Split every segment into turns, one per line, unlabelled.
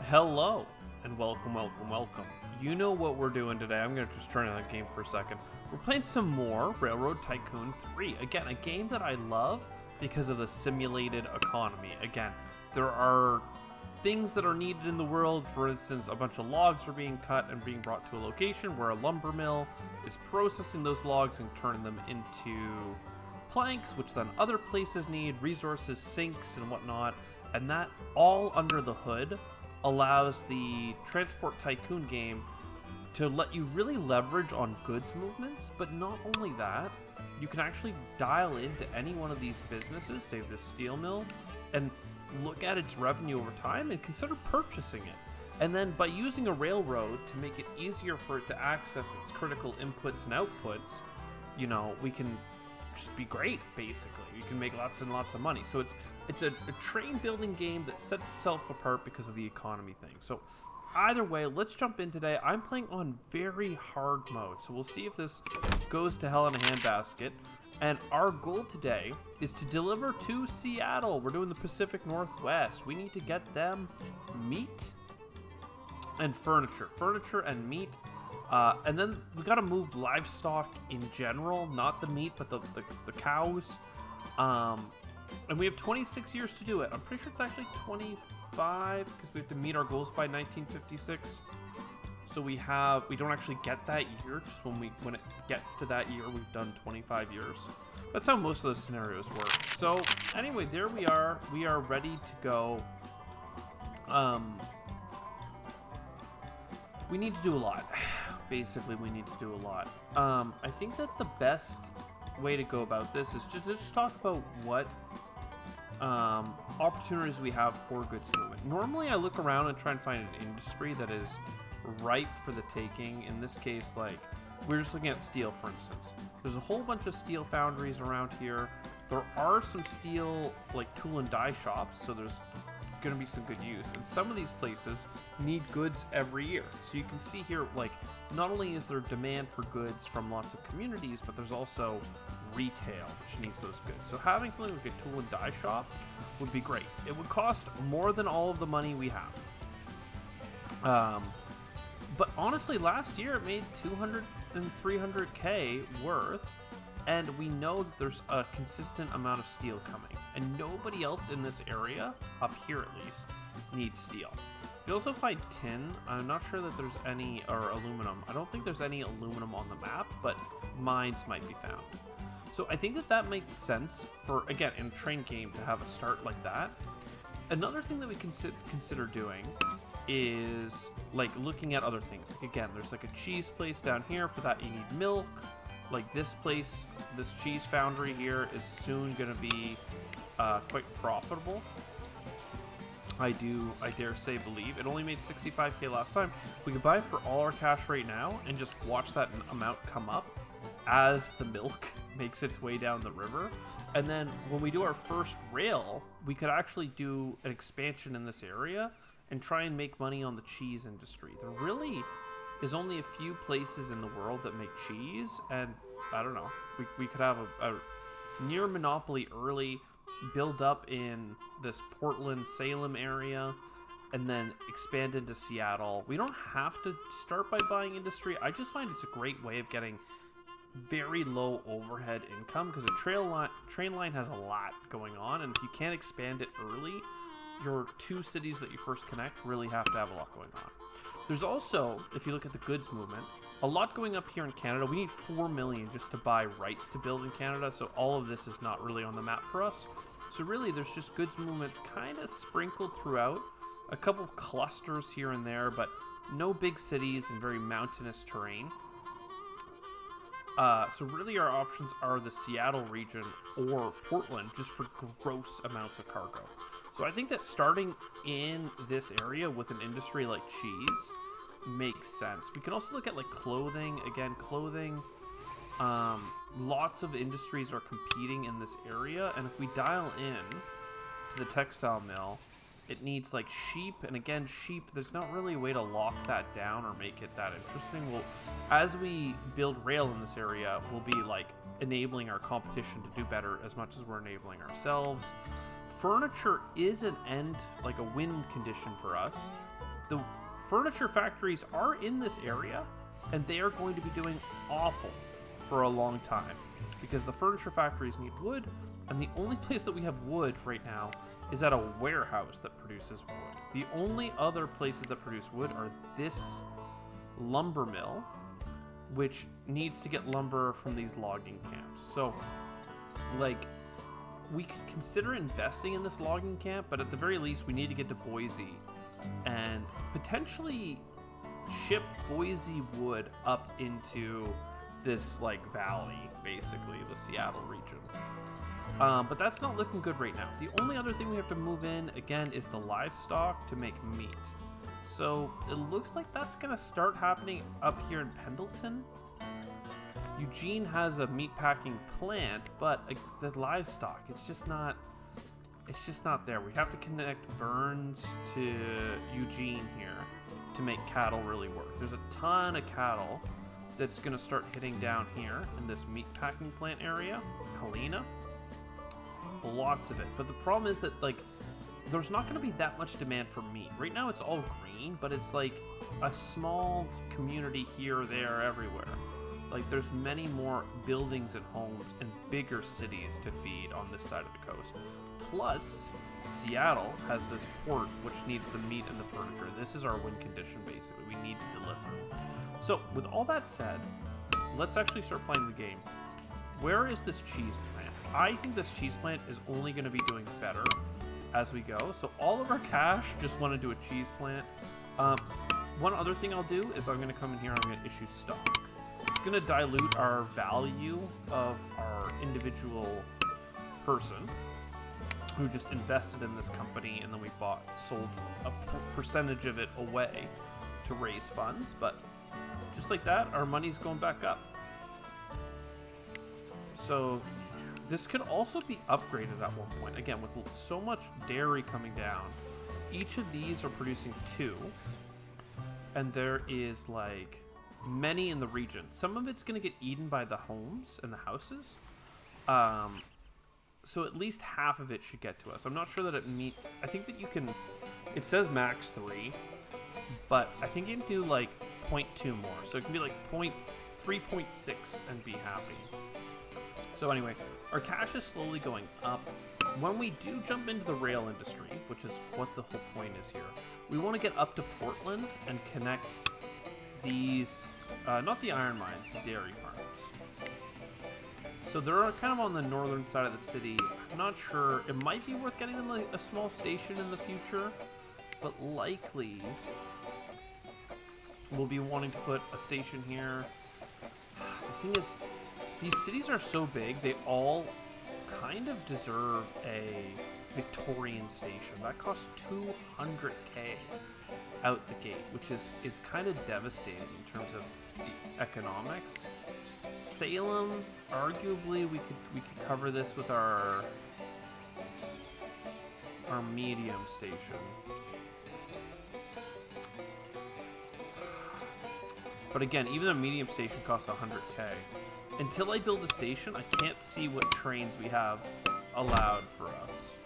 Hello, and welcome. You know what we're doing today. I'm going to just turn on the game for a second. We're playing some more Railroad Tycoon 3. Again, a game that I love because of the simulated economy. Again, there are things that are needed in the world. For instance, a bunch of logs are being cut and being brought to a location where a lumber mill is processing those logs and turning them into planks, which then other places need, resources, sinks, and whatnot. And that all under the hood allows the Transport Tycoon game to let you really leverage on goods movements, but not only that, you can actually dial into any one of these businesses, say this steel mill, and look at its revenue over time and consider purchasing it. And then by using a railroad to make it easier for it to access its critical inputs and outputs, we can just be great, basically. You can make lots and lots of money. So it's a train building game that sets itself apart because of the economy thing. So either way, let's jump in today. I'm playing on very hard mode, so we'll see if this goes to hell in a handbasket. And our goal today is to deliver to Seattle. We're doing the Pacific Northwest. We need to get them meat and furniture and meat. And then we got to move livestock in general, not the meat, but the cows. And we have 26 years to do it. I'm pretty sure it's actually 25 because we have to meet our goals by 1956. So we don't actually get that year. Just when it gets to that year, we've done 25 years. That's how most of those scenarios work. So anyway, there we are. We are ready to go. We need to do a lot. Basically, we need to do a lot. I think that the best way to go about this is to just talk about what opportunities we have for goods movement. Normally, I look around and try and find an industry that is ripe for the taking. In this case, like, we're just looking at steel, for instance. There's a whole bunch of steel foundries around here. There are some steel, like, tool and die shops, so there's going to be some good use. And some of these places need goods every year. So you can see here, like, not only is there demand for goods from lots of communities, but there's also retail, which needs those goods. So having something like a tool and die shop would be great. It would cost more than all of the money we have. But honestly, last year it made 200 and 300K worth, and we know that there's a consistent amount of steel coming, and nobody else in this area, up here at least, needs steel. You also find tin. I'm not sure that there's any, or aluminum. I don't think there's any aluminum on the map, but mines might be found. So I think that makes sense for, again, in a train game to have a start like that. Another thing that we consider doing is like looking at other things. Like, again, there's like a cheese place down here. For that you need milk. Like this place, this cheese foundry here is soon going to be quite profitable. I dare say believe. It only made 65K last time. We could buy it for all our cash right now and just watch that amount come up as the milk makes its way down the river. And then when we do our first rail, we could actually do an expansion in this area and try and make money on the cheese industry. There really is only a few places in the world that make cheese, and I don't know, we could have a near monopoly early, build up in this Portland, Salem area, and then expand into Seattle. We don't have to start by buying industry. I just find it's a great way of getting very low overhead income, because a train line has a lot going on, and if you can't expand it early, your two cities that you first connect really have to have a lot going on. There's also, if you look at the goods movement, a lot going up here in Canada. We need 4 million just to buy rights to build in Canada, so all of this is not really on the map for us. So really, there's just goods movements kind of sprinkled throughout, a couple clusters here and there, but no big cities and very mountainous terrain. So really our options are the Seattle region or Portland, just for gross amounts of cargo. So I think that starting in this area with an industry like cheese makes sense. We can also look at like clothing. Again, clothing, lots of industries are competing in this area, and if we dial in to the textile mill, it needs like sheep, and again, sheep, there's not really a way to lock that down or make it that interesting. Well, as we build rail in this area, we'll be like enabling our competition to do better as much as we're enabling ourselves. Furniture is an end, like a win condition for us. the furniture factories are in this area, and they are going to be doing awful for a long time because the furniture factories need wood, and the only place that we have wood right now is at a warehouse that produces wood. The only other places that produce wood are this lumber mill, which needs to get lumber from these logging camps. So, like, we could consider investing in this logging camp, but at the very least, we need to get to Boise and potentially ship Boise wood up into this, like, valley, basically, the Seattle region. But that's not looking good right now. The only other thing we have to move in, again, is the livestock to make meat. So it looks like that's going to start happening up here in Pendleton. Eugene has a meat packing plant, but the livestock, it's just not there. We have to connect Burns to Eugene here to make cattle really work. There's a ton of cattle that's going to start hitting down here in this meat packing plant area, Helena. Lots of it. But the problem is that, like, there's not going to be that much demand for meat. Right now it's all green, but it's like a small community here, there, everywhere. Like, there's many more buildings and homes and bigger cities to feed on this side of the coast. Plus, Seattle has this port which needs the meat and the furniture. This is our win condition, basically. We need to deliver. So, with all that said, let's actually start playing the game. Where is this cheese plant? I think this cheese plant is only going to be doing better as we go. So all of our cash just want to do a cheese plant. One other thing I'll do is I'm going to come in here and I'm going to issue stock. It's going to dilute our value of our individual person who just invested in this company, and then we sold a percentage of it away to raise funds. But just like that, our money's going back up. So this could also be upgraded at one point. Again, with so much dairy coming down, each of these are producing 2. And there is, like, many in the region. Some of it's going to get eaten by the homes and the houses. So at least half of it should get to us. I'm not sure that I think that you can... It says max 3, but I think you can do, like, 0.2 more. So it can be, like, 3.6 and be happy. So anyway, our cash is slowly going up. When we do jump into the rail industry, which is what the whole point is here, we want to get up to Portland and connect these, not the iron mines, the dairy farms. So they're kind of on the northern side of the city. I'm not sure. It might be worth getting them a small station in the future, but likely we'll be wanting to put a station here. The thing is, these cities are so big, they all kind of deserve a Victorian station. That costs $200K out the gate, which is kind of devastating in terms of the economics. Salem, arguably, we could cover this with our medium station. But again, even a medium station costs $100K. Until I build a station, I can't see what trains we have allowed for us.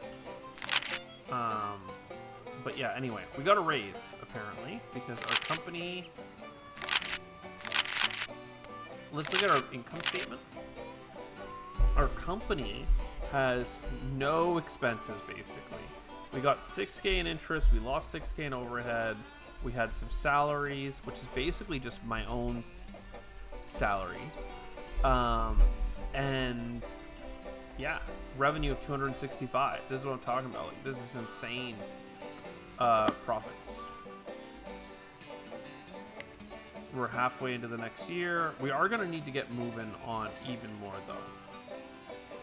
But yeah, anyway, we got a raise, apparently, because our company... Let's look at our income statement. Our company has no expenses, basically. We got 6K in interest, we lost 6K in overhead, we had some salaries, which is basically just my own salary. And yeah, revenue of 265. This is what I'm talking about. Like, this is insane profits. We're halfway into the next year. We are going to need to get moving on even more, though.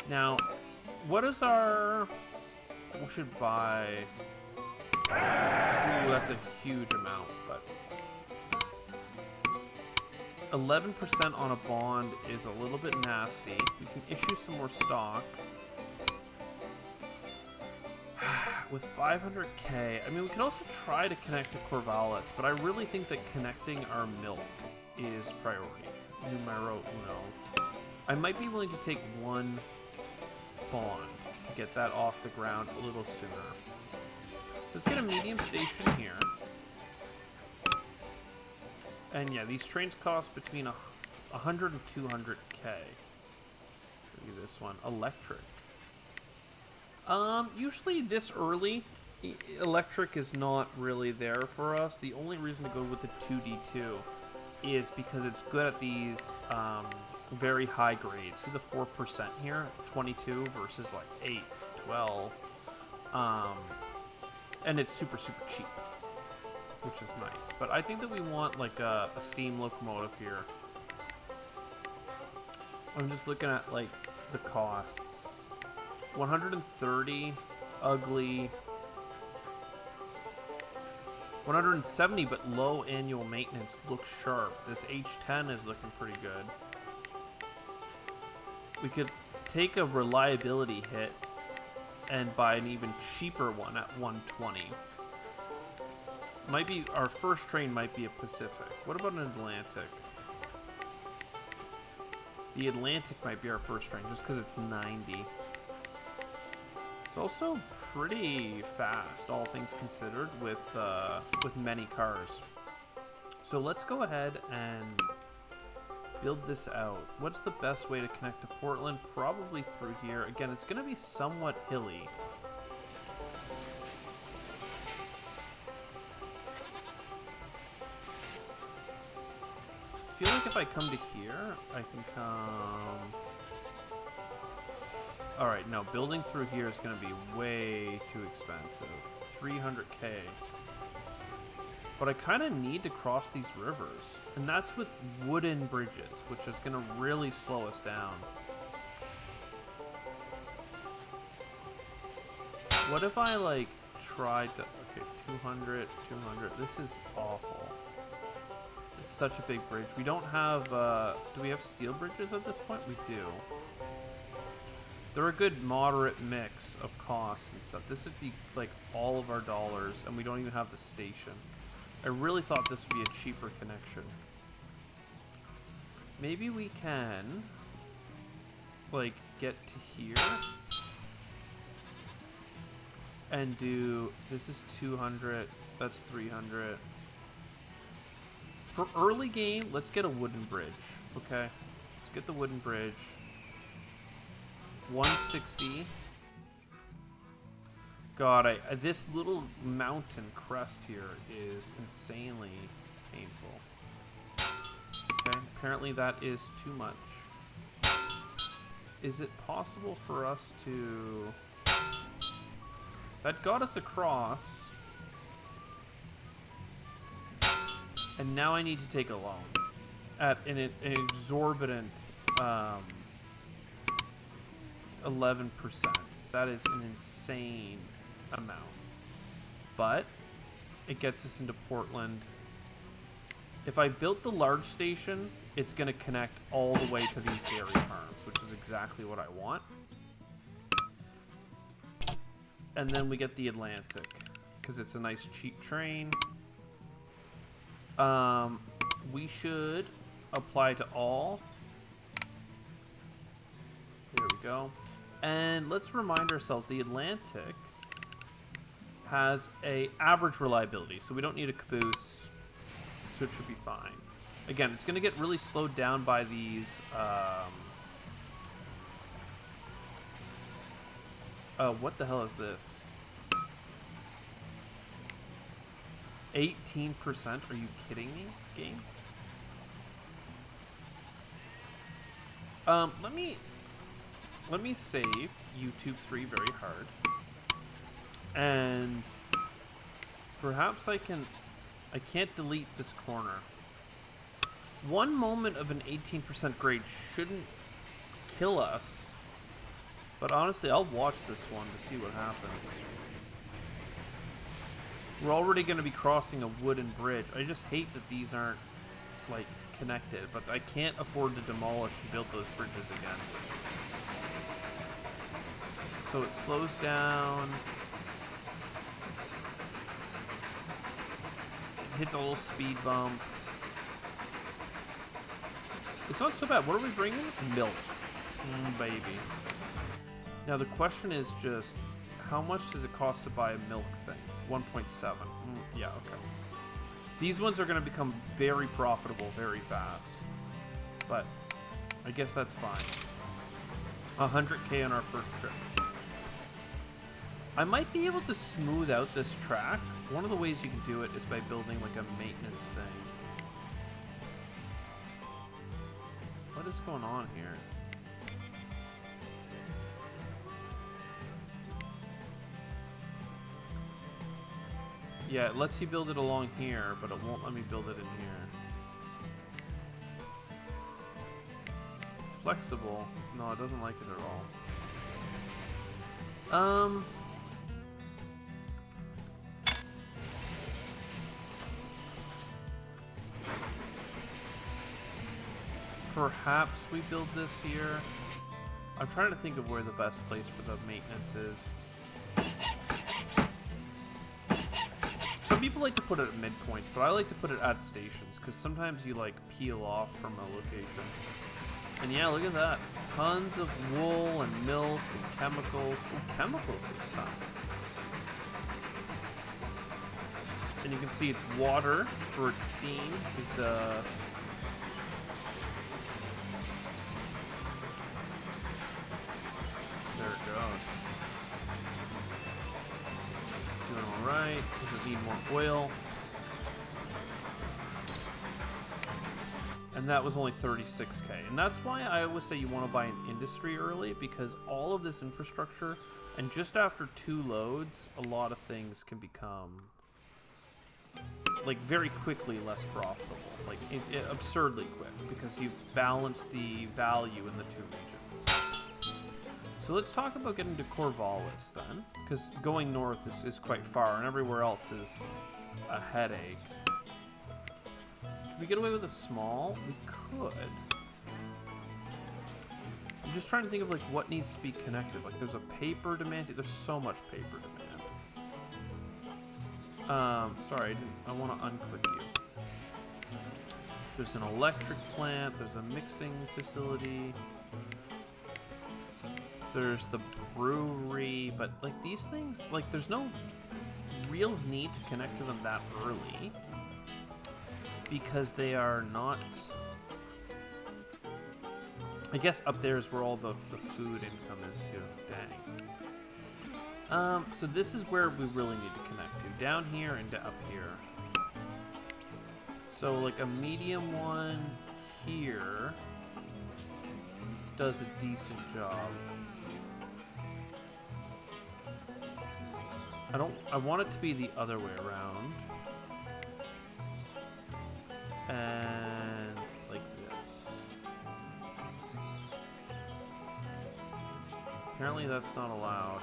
Now, what is our... We should buy... Ooh, that's a huge amount, but... 11% on a bond is a little bit nasty. We can issue some more stock. With 500K, I mean, we could also try to connect to Corvallis, but I really think that connecting our milk is priority. Numero uno. I might be willing to take one bond to get that off the ground a little sooner. Let's get a medium station here. And yeah, these trains cost between 100 and 200k. Look at this one, electric. Usually this early, electric is not really there for us. The only reason to go with the 2D2 is because it's good at these very high grades. See the 4% here, 22 versus like 8, 12. And it's super, super cheap, which is nice. But I think that we want like a steam locomotive here. I'm just looking at like the costs. 130, ugly. 170, but low annual maintenance. Looks sharp. This H10 is looking pretty good. We could take a reliability hit and buy an even cheaper one at 120. Might be our first train might be a Pacific. What about an Atlantic? The Atlantic might be our first train just because it's 90. It's also pretty fast, all things considered, with many cars. So let's go ahead and build this out. What's the best way to connect to Portland? Probably through here. Again, it's going to be somewhat hilly. I feel like if I come to here, I can come... Alright, no, building through here is going to be way too expensive. 300k. But I kind of need to cross these rivers. And that's with wooden bridges, which is going to really slow us down. What if I, like, tried to... Okay, 200, 200. This is awful. It's such a big bridge. We don't have... do we have steel bridges at this point? We do. They're a good moderate mix of costs and stuff. This would be like all of our dollars, and we don't even have the station. I really thought this would be a cheaper connection. Maybe we can, like, get to here and do, this is 200, that's 300. For early game, let's get a wooden bridge, okay? Let's get the wooden bridge. 160. God, this little mountain crest here is insanely painful. Okay, apparently that is too much. Is it possible for us to... That got us across. And now I need to take a loan at an exorbitant 11%. That is an insane amount. But it gets us into Portland. If I built the large station, it's going to connect all the way to these dairy farms, which is exactly what I want. And then we get the Atlantic, because it's a nice cheap train. We should apply to all. There we go. And let's remind ourselves, the Atlantic has a average reliability, so we don't need a caboose, so it should be fine. Again, it's going to get really slowed down by these... what the hell is this? 18%? Are you kidding me, game? Let me save YouTube 3 very hard. And perhaps I can't delete this corner. One moment of an 18% grade shouldn't kill us. But honestly, I'll watch this one to see what happens. We're already going to be crossing a wooden bridge. I just hate that these aren't, like, connected. But I can't afford to demolish and build those bridges again. So it slows down. It hits a little speed bump. It's not so bad. What are we bringing? Milk. Baby. Now the question is just, how much does it cost to buy a milk thing? 1.7. Yeah, okay. These ones are going to become very profitable very fast. But I guess that's fine. 100k on our first trip. I might be able to smooth out this track. One of the ways you can do it is by building like a maintenance thing. What is going on here? Yeah, it lets you build it along here, but it won't let me build it in here. Flexible. No, it doesn't like it at all. Perhaps we build this here. I'm trying to think of where the best place for the maintenance is. Some people like to put it at midpoints, but I like to put it at stations, because sometimes you like peel off from a location. And yeah, look at that. Tons of wool and milk and chemicals. Oh, chemicals this time. And you can see it's water for its steam is there it goes. Doing alright. Does it need more oil? And that was only 36k. And that's why I always say you want to buy an industry early, because all of this infrastructure, and just after 2 loads, a lot of things can become, like, very quickly less profitable. Like, absurdly quick, because you've balanced the value in the 2 regions. So let's talk about getting to Corvallis then, because going north is quite far, and everywhere else is a headache. Can we get away with a small? We could. I'm just trying to think of like what needs to be connected. Like there's a paper demand. There's so much paper demand. Sorry, I want to unclick you. There's an electric plant. There's a mixing facility. There's the brewery. But like these things, like there's no real need to connect to them that early. Because they are not... I guess up there is where all the food income is too. Dang. So this is where we really need to connect to. Down here and up here. So like a medium one here does a decent job. I want it to be the other way around. And like this. Apparently that's not allowed.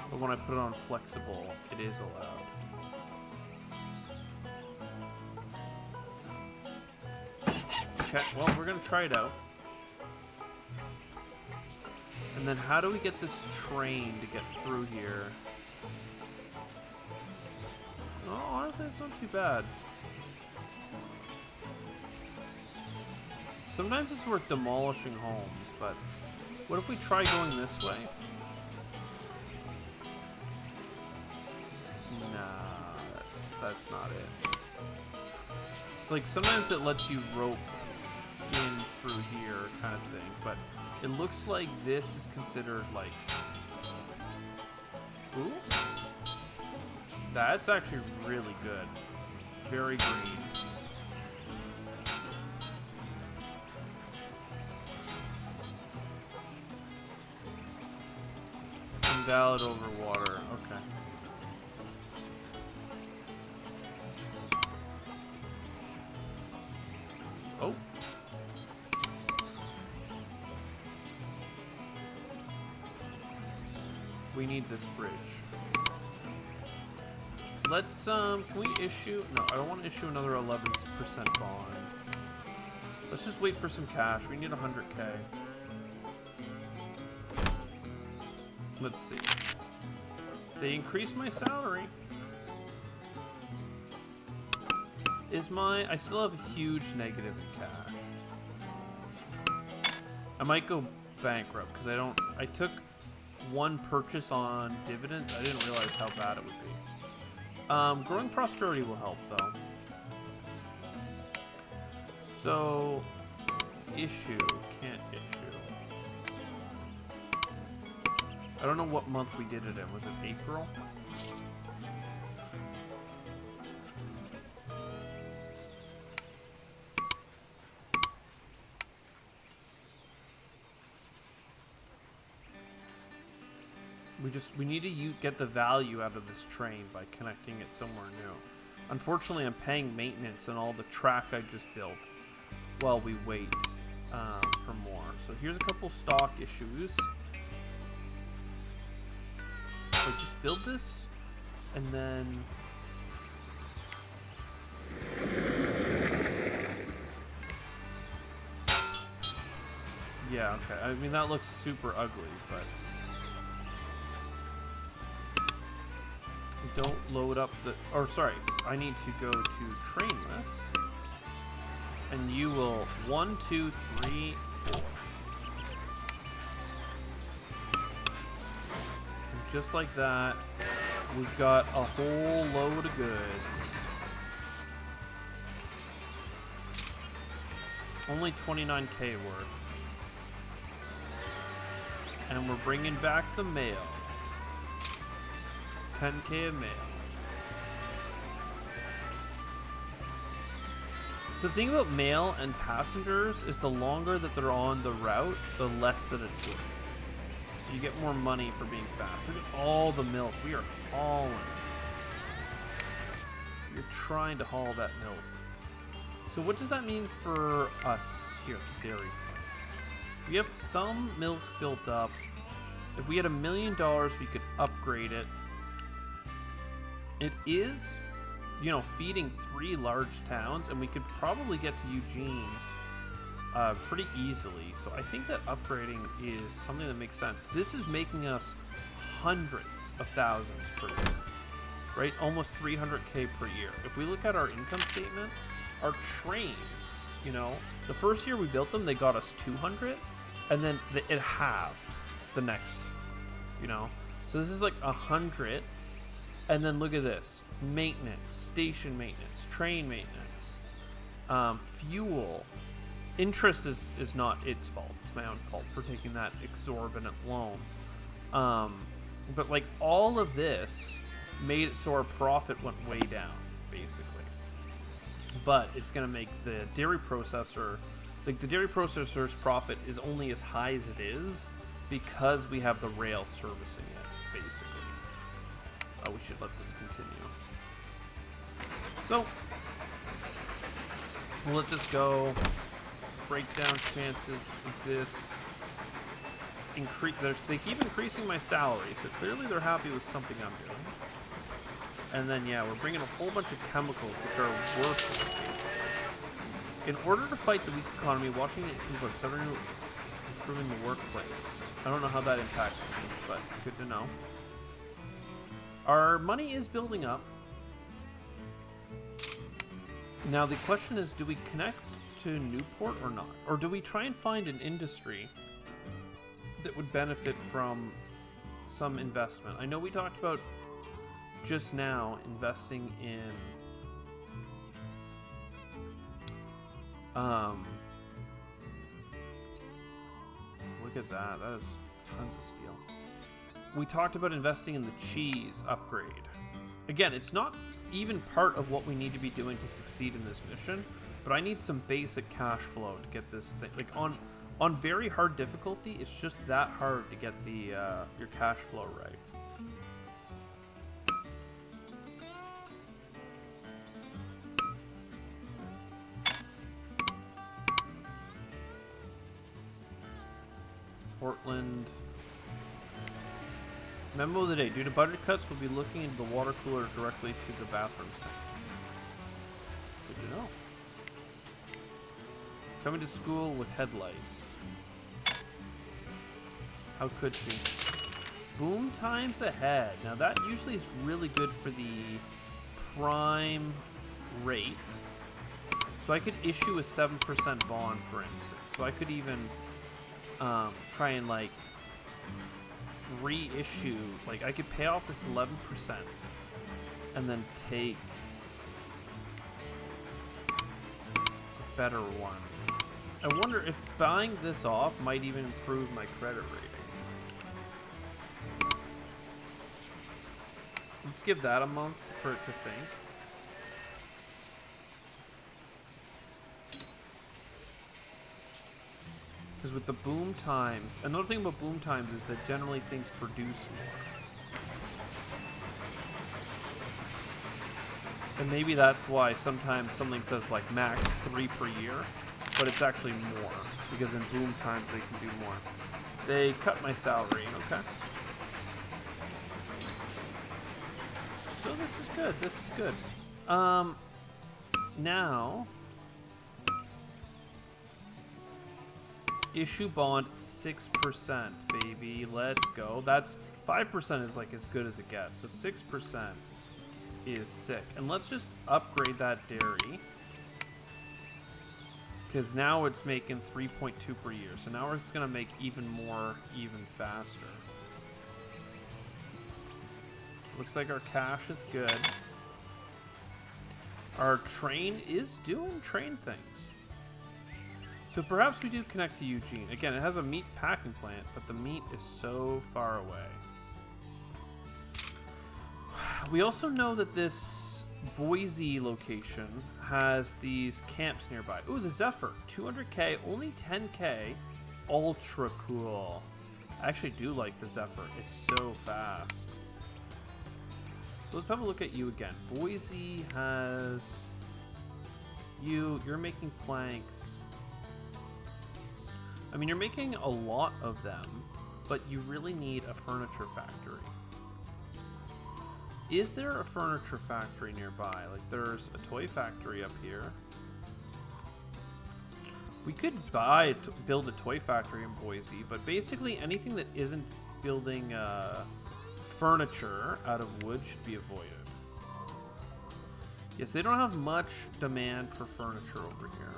But when I put it on flexible, it is allowed. Okay, well, we're gonna try it out. And then how do we get this train to get through here? Oh, honestly, it's not too bad. Sometimes it's worth demolishing homes, but what if we try going this way? Nah, that's not it. It's like sometimes it lets you rope in through here kind of thing, but it looks like this is considered like... Ooh. That's actually really good. Very green. Invalid over water. Okay. Oh. We need this bridge. Let's, can we issue... No, I don't want to issue another 11% bond. Let's just wait for some cash. We need 100k. Let's see. They increased my salary. I still have a huge negative in cash. I might go bankrupt because I took one purchase on dividends. I didn't realize how bad it would be. Growing prosperity will help, though. So, issue. Can't issue. I don't know what month we did it in. Was it April? We need to get the value out of this train by connecting it somewhere new. Unfortunately, I'm paying maintenance on all the track I just built while we wait for more. So here's a couple stock issues. So just build this, and then yeah, okay. I mean, that looks super ugly, but don't load up the, or sorry, I need to go to train list, and you will 1, 2, 3, 4. And just like that, we've got a whole load of goods. Only 29k worth. And we're bringing back the mail. 10k of mail. So the thing about mail and passengers is the longer that they're on the route, the less that it's worth. So you get more money for being fast. Look at all the milk. We are hauling. You're trying to haul that milk. So what does that mean for us here at the dairy farm? We have some milk built up. If we had $1 million, we could upgrade it. It is, you know, feeding 3 large towns, and we could probably get to Eugene pretty easily. So I think that upgrading is something that makes sense. This is making us hundreds of thousands per year, right? Almost 300k per year. If we look at our income statement, our trains, you know, the first year we built them, they got us 200, and then it halved the next, you know. So this is like 100. And then look at this: maintenance, station maintenance, train maintenance, fuel. Interest is not its fault. It's my own fault for taking that exorbitant loan. But like all of this made it so our profit went way down, basically. But it's going to make the dairy processor, like the dairy processor's profit is only as high as it is because we have the rail servicing it, basically. Oh, we should let this continue. So, we'll let this go. Breakdown chances exist. They keep increasing my salary, so clearly they're happy with something I'm doing. And then, yeah, we're bringing a whole bunch of chemicals, which are worthless, basically. In order to fight the weak economy, Washington implements several improving the workplace. I don't know how that impacts me, but good to know. Our money is building up. Now the question is, do we connect to Newport or not? Or do we try and find an industry that would benefit from some investment? I know we talked about just now investing in look at that. That is tons of steel. We talked about investing in the cheese upgrade. Again, it's not even part of what we need to be doing to succeed in this mission, but I need some basic cash flow to get this thing. Like on very hard difficulty, it's just that hard to get the your cash flow right. Portland. Memo of the day. Due to budget cuts, we'll be looking into the water cooler directly to the bathroom sink. Good to know. Coming to school with head lice. How could she? Boom times ahead. Now that usually is really good for the prime rate. So I could issue a 7% bond, for instance. So I could even try and like reissue, like I could pay off this 11% and then take a better one. I wonder if buying this off might even improve my credit rating. Let's give that a month for it to think. Because with the boom times, another thing about boom times is that generally things produce more. And maybe that's why sometimes something says like max 3 per year, but it's actually more. Because in boom times they can do more. They cut my salary, okay. So this is good, this is good. Now... issue bond 6%, baby. Let's go. That's 5% is like as good as it gets. So 6% is sick. And let's just upgrade that dairy. Because now it's making 3.2 per year. So now it's going to make even more, even faster. Looks like our cash is good. Our train is doing train things. So perhaps we do connect to Eugene. Again, it has a meat packing plant, but the meat is so far away. We also know that this Boise location has these camps nearby. Ooh, the Zephyr. 200k, only 10k. Ultra cool. I actually do like the Zephyr. It's so fast. So let's have a look at you again. Boise has... You're making planks. I mean, you're making a lot of them, but you really need a furniture factory. Is there a furniture factory nearby? Like, there's a toy factory up here. We could build a toy factory in Boise, but basically anything that isn't building furniture out of wood should be avoided. Yes, they don't have much demand for furniture over here.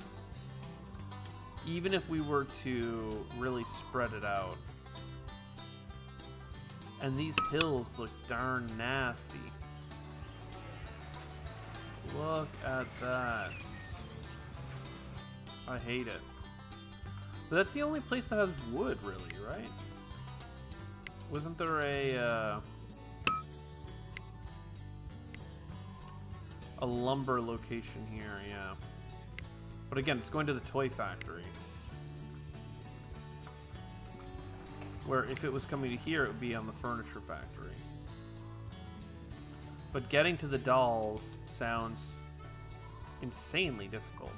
Even if we were to really spread it out. And these hills look darn nasty. Look at that. I hate it. But that's the only place that has wood, really, right? Wasn't there a lumber location here? Yeah. But again, it's going to the toy factory. Where if it was coming to here, it would be on the furniture factory. But getting to the dolls sounds insanely difficult.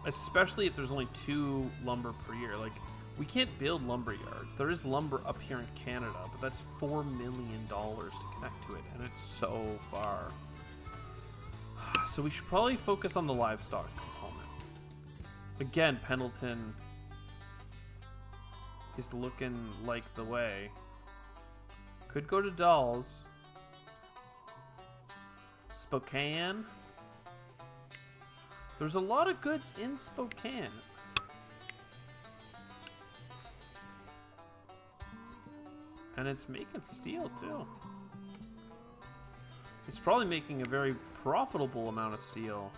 Especially if there's only 2 lumber per year. Like, we can't build lumber yards. There is lumber up here in Canada, but that's $4 million to connect to it, and it's so far. So we should probably focus on the livestock component. Again, Pendleton is looking like the way. Could go to dolls. Spokane. There's a lot of goods in Spokane. And it's making steel too. It's probably making a very profitable amount of steel.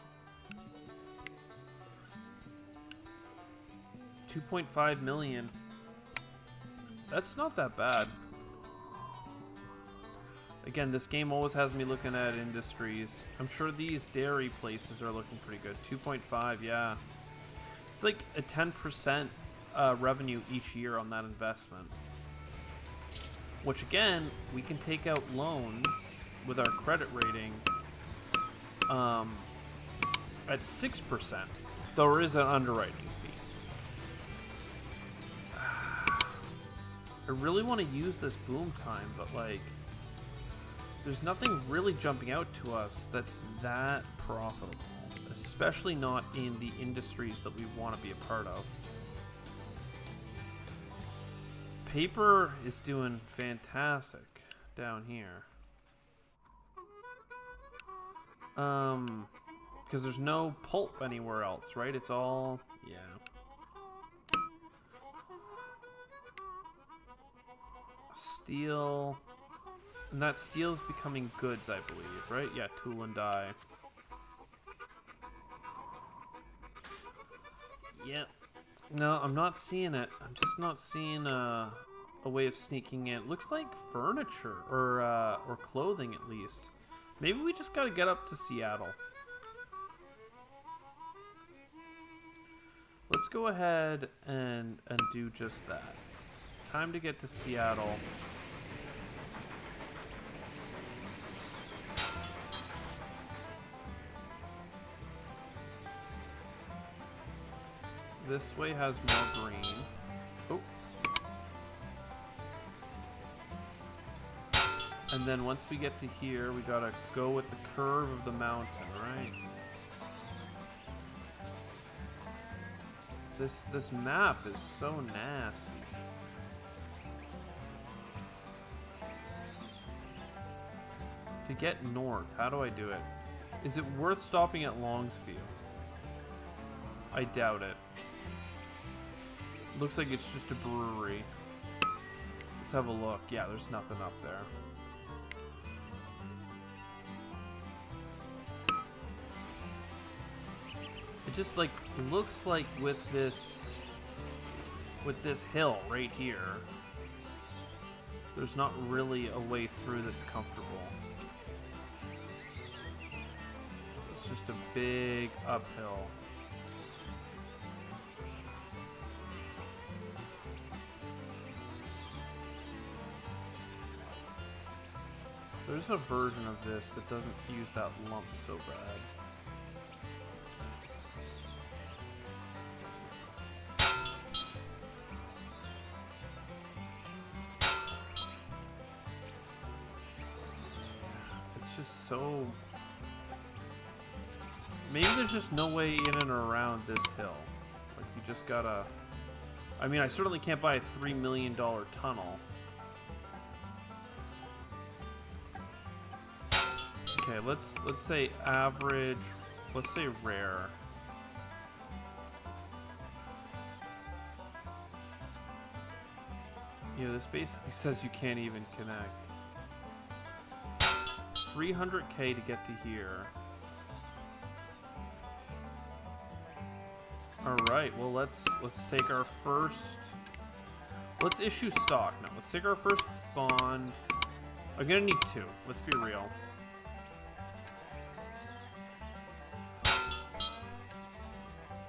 2.5 million. That's not that bad. Again, this game always has me looking at industries. I'm sure these dairy places are looking pretty good. 2.5, yeah. It's like a 10% revenue each year on that investment. Which again, we can take out loans with our credit rating at 6%. There is an underwriting fee. I really want to use this boom time, but like, there's nothing really jumping out to us that's that profitable, especially not in the industries that we want to be a part of. Paper is doing fantastic down here. Because there's no pulp anywhere else, right? It's all, yeah. Steel. And that steel's becoming goods, I believe, right? Yeah, tool and die. Yeah. No, I'm not seeing it. I'm just not seeing a way of sneaking in. Looks like furniture or clothing at least. Maybe we just gotta get up to Seattle. Let's go ahead and do just that. Time to get to Seattle. This way has more green. Oh. And then once we get to here, we gotta go with the curve of the mountain, right? This map is so nasty. To get north, how do I do it? Is it worth stopping at Longsfield? I doubt it. Looks like it's just a brewery. Let's have a look. Yeah, there's nothing up there. It just like looks like with this hill right here, there's not really a way through that's comfortable. It's just a big uphill. There's a version of this that doesn't use that lump so bad. It's just so... Maybe there's just no way in and around this hill. Like, you just gotta... I mean, I certainly can't buy a $3 million tunnel. Okay, let's say average, let's say rare. Yeah, this basically says you can't even connect. 300k to get to here. All right, well let's take our first. Let's issue stock now. Let's take our first bond. I'm gonna need 2. Let's be real.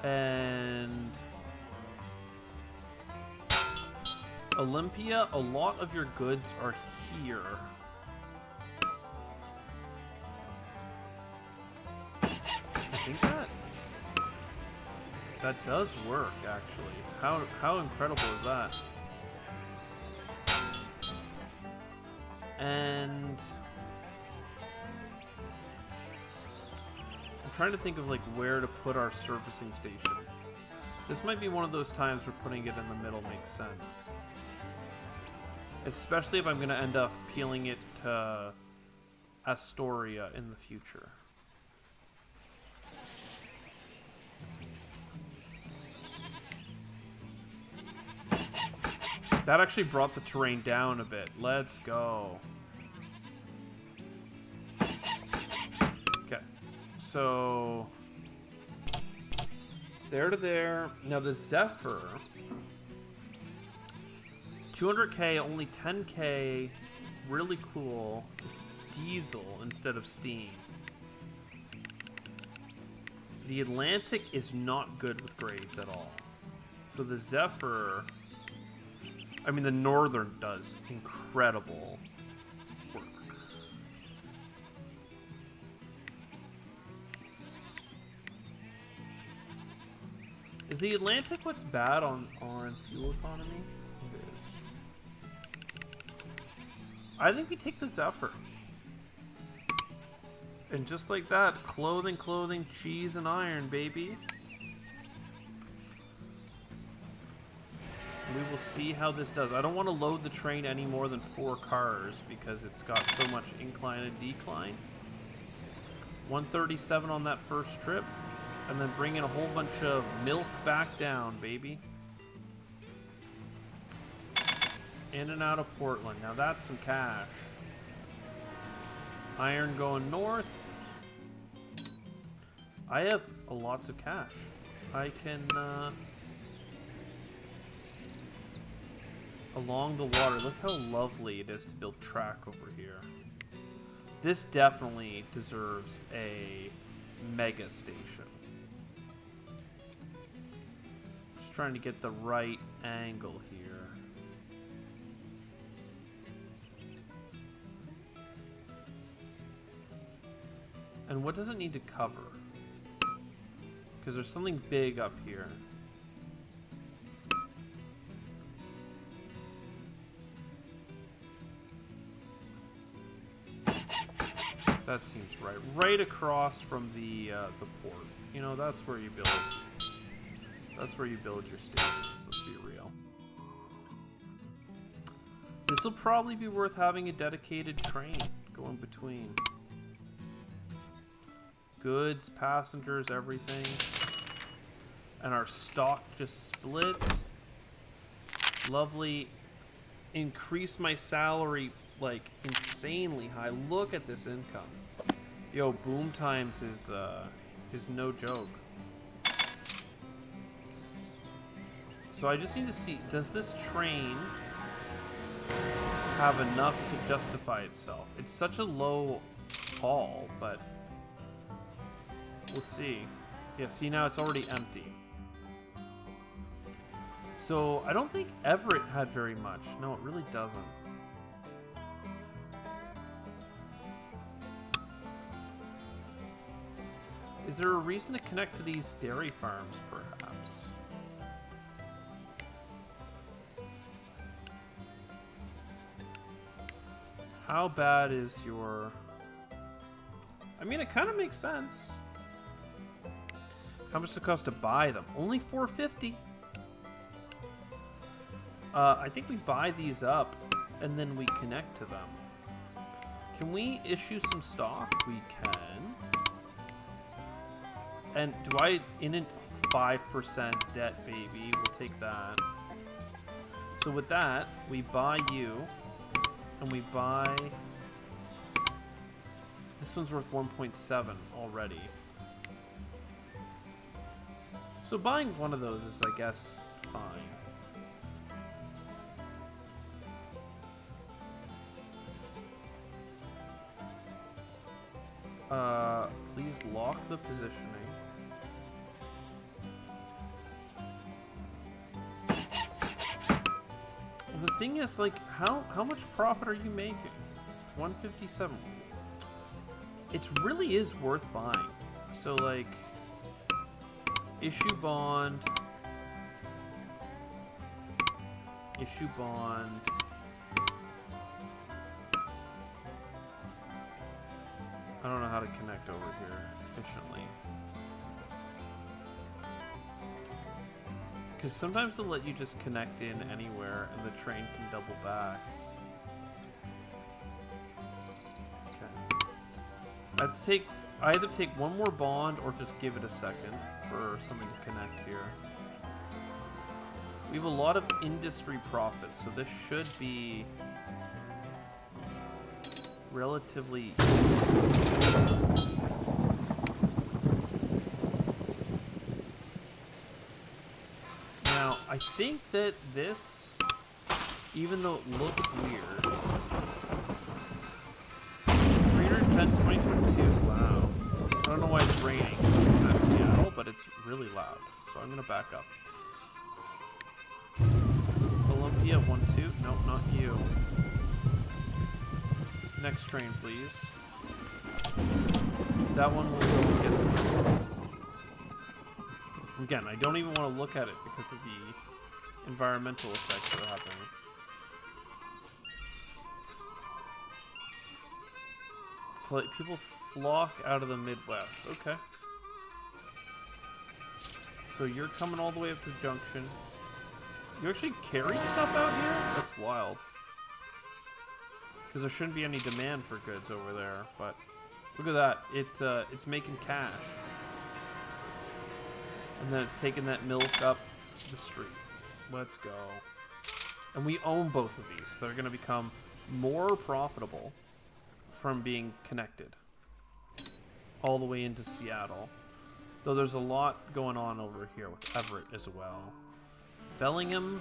And Olympia, a lot of your goods are here. I think that does work, actually. How incredible is that? And I'm trying to think of like where to put our servicing station. This might be one of those times where putting it in the middle makes sense. Especially if I'm going to end up peeling it to Astoria in the future. That actually brought the terrain down a bit. Let's go. Okay. So there to there. Now the Zephyr, 200k, only 10k, really cool. It's diesel instead of steam. The Atlantic is not good with grades at all. So the Zephyr, I mean the Northern does incredible work. Is the Atlantic what's bad on fuel economy? It is. I think we take the Zephyr. And just like that, clothing, cheese, and iron, baby. We will see how this does. I don't want to load the train any more than 4 cars because it's got so much incline and decline. 137 on that first trip. And then bring in a whole bunch of milk back down, baby. In and out of Portland. Now that's some cash. Iron going north. I have lots of cash. I can, along the water. Look how lovely it is to build track over here. This definitely deserves a mega station. Just trying to get the right angle here. And what does it need to cover? Because there's something big up here. That seems right. Right across from the port. You know, that's where you build. That's where you build your stations. Let's be real. This will probably be worth having a dedicated train going between. Goods, passengers, everything. And our stock just split. Lovely. Increase my salary like insanely high. Look at this income. Yo, boom times is no joke. So I just need to see, does this train have enough to justify itself? It's such a low haul, but we'll see. Yeah, see now it's already empty. So I don't think Everett had very much. No, it really doesn't. Is there a reason to connect to these dairy farms, perhaps? How bad is your... I mean, it kind of makes sense. How much does it cost to buy them? Only $4.50. I think we buy these up, and then we connect to them. Can we issue some stock? We can. And do I... in a 5% debt, baby. We'll take that. So with that, we buy you, and we buy... This one's worth 1.7 already. So buying one of those is, I guess, fine. Please lock the positioning. The thing is, like, how much profit are you making? 157. It really is worth buying. So, like, issue bond. Issue bond. I don't know how to connect over here efficiently. Because sometimes they'll let you just connect in anywhere and the train can double back. Okay. I either take one more bond or just give it a second for something to connect here. We have a lot of industry profits, so this should be relatively Now, I think that this, even though it looks weird, 310, 2022, wow. I don't know why it's raining, because I'm looking at Seattle, but it's really loud, so I'm going to back up. Olympia, 1-2, nope, not you. Next train, please. That one will go and get them. Again, I don't even want to look at it because of the environmental effects that are happening. People flock out of the Midwest. Okay. So you're coming all the way up to Junction. You actually carry stuff out here? That's wild. Because there shouldn't be any demand for goods over there, but look at that. It's making cash. And then it's taking that milk up the street. Let's go. And we own both of these. They're going to become more profitable from being connected all the way into Seattle. Though there's a lot going on over here with Everett as well. Bellingham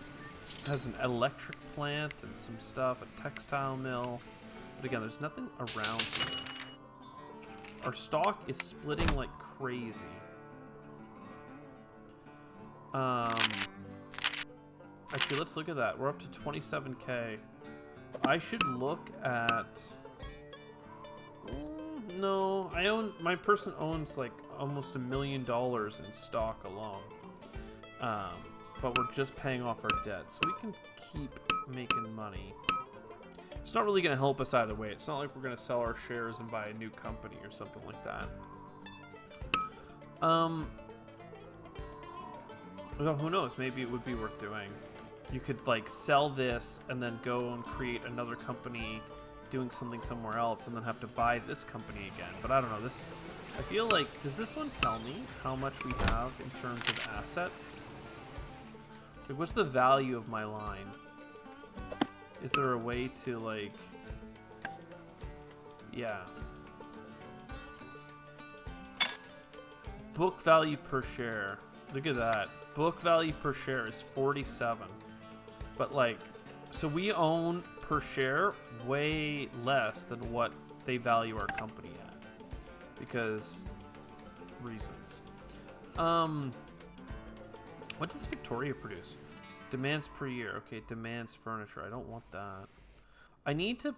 has an electric plant and some stuff, a textile mill. But again, there's nothing around here. Our stock is splitting like crazy. Actually, let's look at that. We're up to 27k. I should look at... No, my person owns like almost $1 million in stock alone. But we're just paying off our debt, so we can keep making money. It's not really going to help us either way. It's not like we're going to sell our shares and buy a new company or something like that. Well, who knows? Maybe it would be worth doing. You could like sell this and then go and create another company doing something somewhere else and then have to buy this company again. But I don't know. This, I feel like, does this one tell me how much we have in terms of assets? Like, what's the value of my line? Is there a way to, like... Yeah. Book value per share. Look at that. Book value per share is 47. But, like... So we own, per share, way less than what they value our company at. Because... reasons. What does Victoria produce? Demands per year. Okay, demands furniture. I don't want that. I need to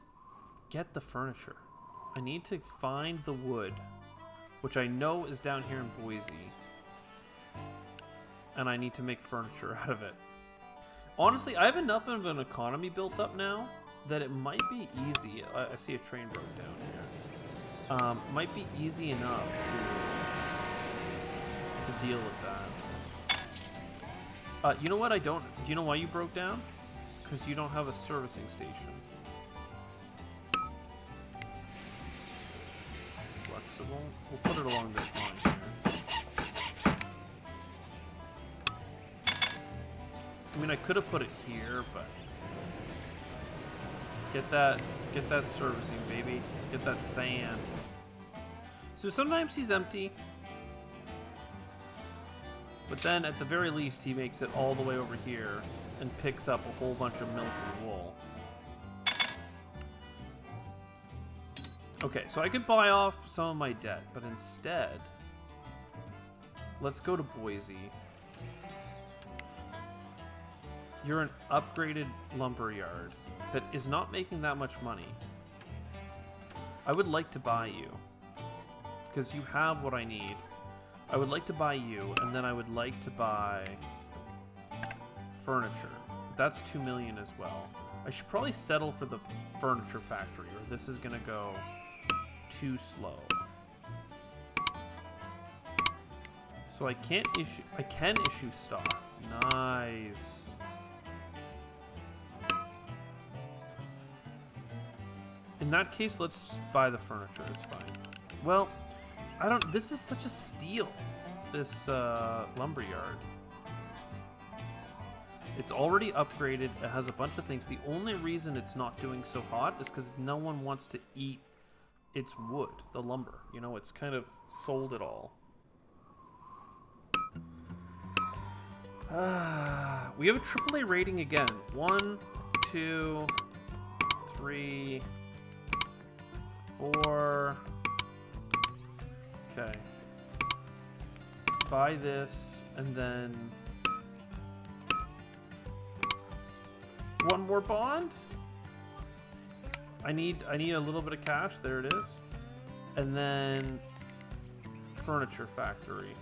get the furniture. I need to find the wood, which I know is down here in Boise. And I need to make furniture out of it. Honestly, I have enough of an economy built up now that it might be easy. I see a train broke down here. Might be easy enough to deal with that. You know what? Do you know why you broke down? Because you don't have a servicing station. Flexible. We'll put it along this line here. I mean, I could have put it here, but get that servicing, baby. Get that sand. So sometimes he's empty. But then, at the very least, he makes it all the way over here and picks up a whole bunch of milk and wool. Okay, so I could buy off some of my debt, but instead, let's go to Boise. You're an upgraded lumberyard that is not making that much money. I would like to buy you, because you have what I need. I would like to buy you, and then I would like to buy furniture. That's 2 million as well. I should probably settle for the furniture factory, or this is gonna go too slow. So I can issue stock. Nice. In that case, let's buy the furniture. It's fine. Well, this is such a steal, this lumberyard. It's already upgraded. It has a bunch of things. The only reason it's not doing so hot is because no one wants to eat its wood, the lumber. You know, it's kind of sold it all. We have a AAA rating again. 1, 2, 3, 4... Okay. Buy this, and then... one more bond? I need a little bit of cash. There it is. And then... furniture factory.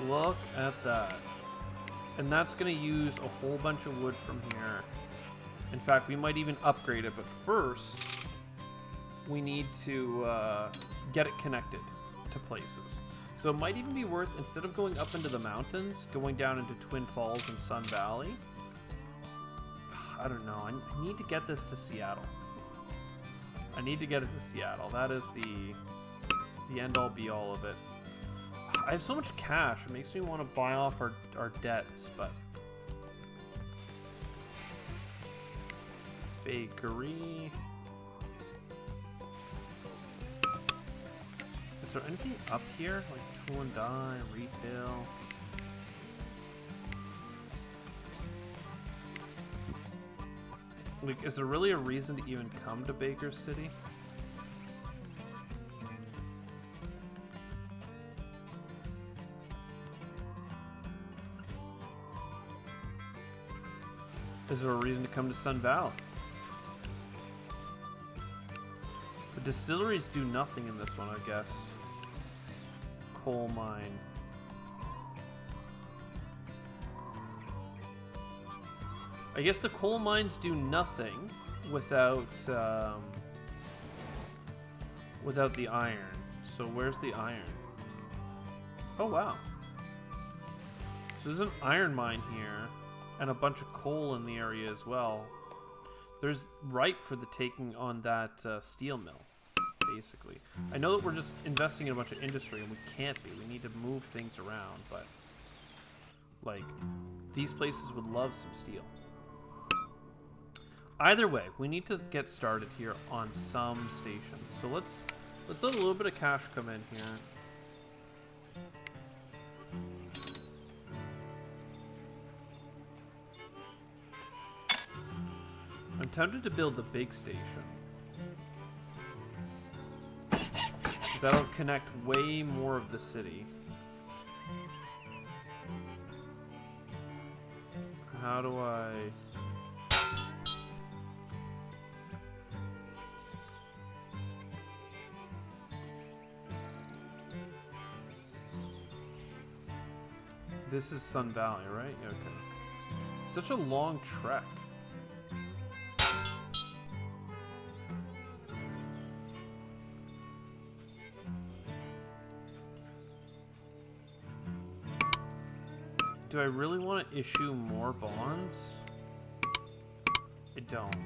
Look at that. And that's going to use a whole bunch of wood from here. In fact, we might even upgrade it, but first, we need to get it connected to places. So it might even be worth, instead of going up into the mountains, going down into Twin Falls and Sun Valley. I don't know. I need to get this to Seattle. I need to get it to Seattle. That is the end-all, be-all of it. I have so much cash. It makes me want to buy off our debts, but... Bakery. Is there anything up here? Like tool and die, retail? Like, is there really a reason to even come to Baker City? Is there a reason to come to Sun Valley? The distilleries do nothing in this one, I guess. Coal mine. I guess the coal mines do nothing without without the iron. So where's the iron? Oh wow. So there's an iron mine here and a bunch of coal in the area as well. There's ripe for the taking on that steel mill, basically. I know that we're just investing in a bunch of industry and we can't be. We need to move things around, but like these places would love some steel. Either way, we need to get started here on some stations. So let's let a little bit of cash come in here. I'm tempted to build the big station, because that'll connect way more of the city. How do I... This is Sun Valley, right? Okay. Such a long trek. Do I really want to issue more bonds? I don't.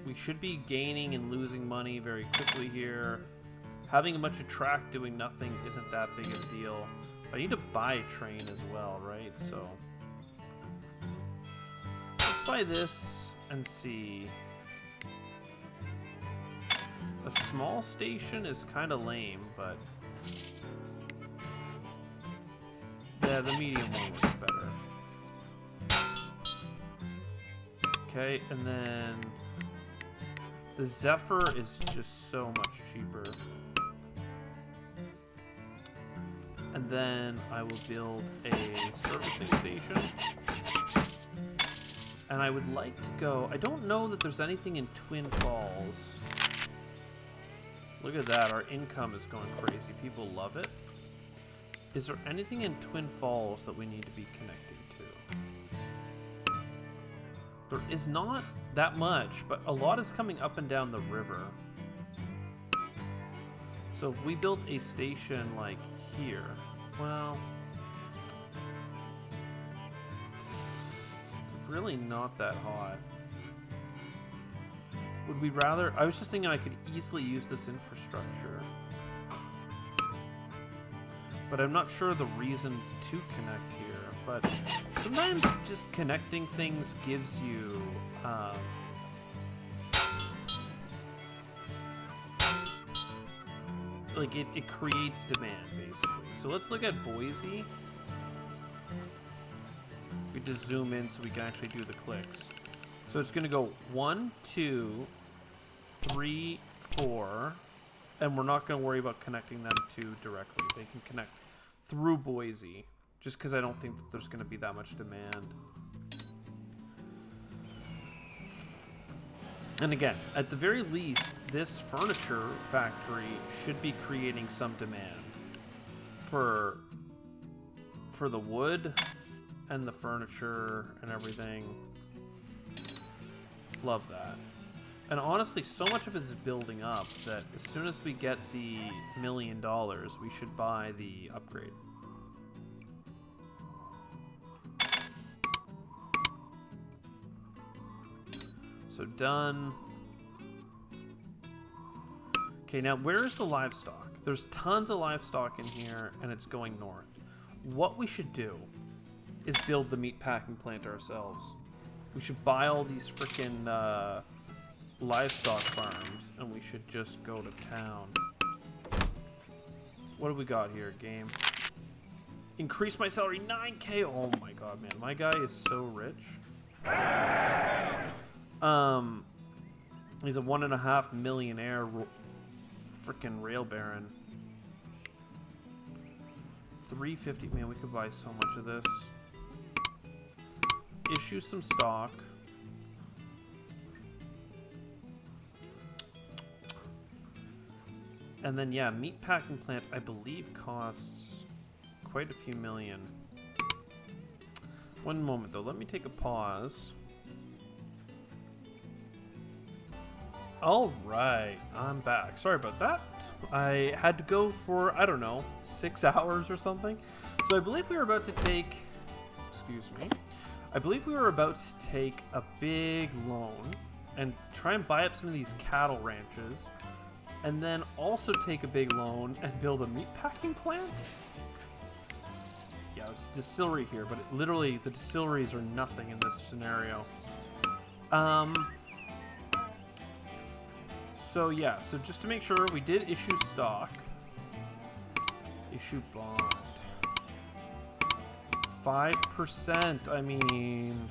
We should be gaining and losing money very quickly here. Having a bunch of track doing nothing isn't that big a deal. I need to buy a train as well, right? So let's buy this and see. A small station is kind of lame, but yeah, the medium one works better. Okay, and then the Zephyr is just so much cheaper. And then I will build a servicing station. And I would like to go... I don't know that there's anything in Twin Falls. Look at that. Our income is going crazy. People love it. Is there anything in Twin Falls that we need to be connecting to? There is not that much, but a lot is coming up and down the river. So if we built a station like here, well, it's really not that hot. Would we rather... I was just thinking I could easily use this infrastructure. But I'm not sure the reason to connect here. But sometimes just connecting things gives you... like it creates demand, basically. So let's look at Boise. We just zoom in so we can actually do the clicks. So it's going to go 1, 2, 3, 4, and we're not going to worry about connecting them to directly. They can connect through Boise, just because I don't think that there's going to be that much demand. And again, at the very least, this furniture factory should be creating some demand for the wood and the furniture and everything. Love that. And honestly, so much of it is building up that as soon as we get the $1 million, we should buy the upgrade. So done. Okay, now where is the livestock? There's tons of livestock in here, and it's going north. What we should do is build the meat packing plant ourselves. We should buy all these freaking livestock farms, and we should just go to town. What do we got here, game? Increase my salary 9K. Oh my god, man. My guy is so rich. He's a 1.5 millionaire freaking rail baron. 350. Man, we could buy so much of this. Issue some stock. And then, yeah, meat packing plant, I believe, costs quite a few million. One moment, though. Let me take a pause. All right, I'm back. Sorry about that. I had to go for, I don't know, 6 hours or something. So I believe we were about to take, excuse me, I believe we were about to take a big loan and try and buy up some of these cattle ranches, and then also take a big loan and build a meat packing plant. Yeah, it's a distillery here, but literally the distilleries are nothing in this scenario. So yeah, so just to make sure, we did issue stock. Issue bond. 5%, I mean...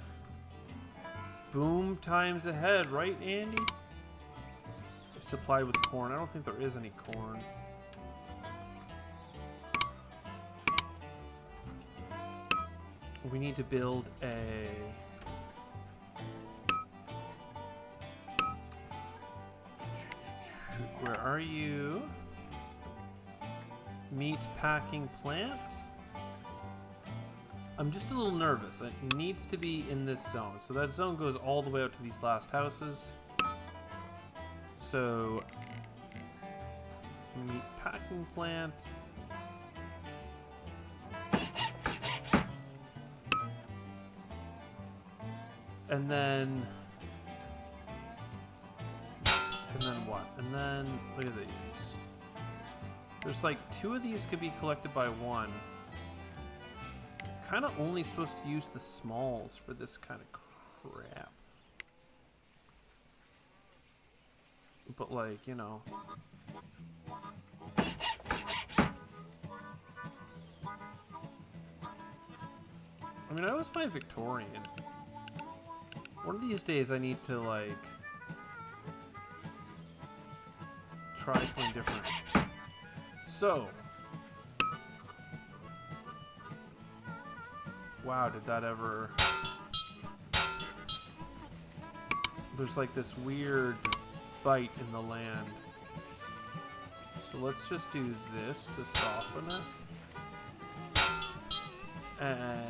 Boom times ahead, right, Andy? Supply with corn. I don't think there is any corn. We need to build a... Where are you? Meat packing plant? I'm just a little nervous. It needs to be in this zone. So that zone goes all the way out to these last houses. So, meat packing plant. And then what? And then, look at these. There's like 2 of these could be collected by 1. You're kind of only supposed to use the smalls for this kind of crap. But like, you know. I mean, I was my Victorian. One of these days I need to like try something different. So, wow, did that ever... There's like this weird bite in the land. So let's just do this to soften it. And...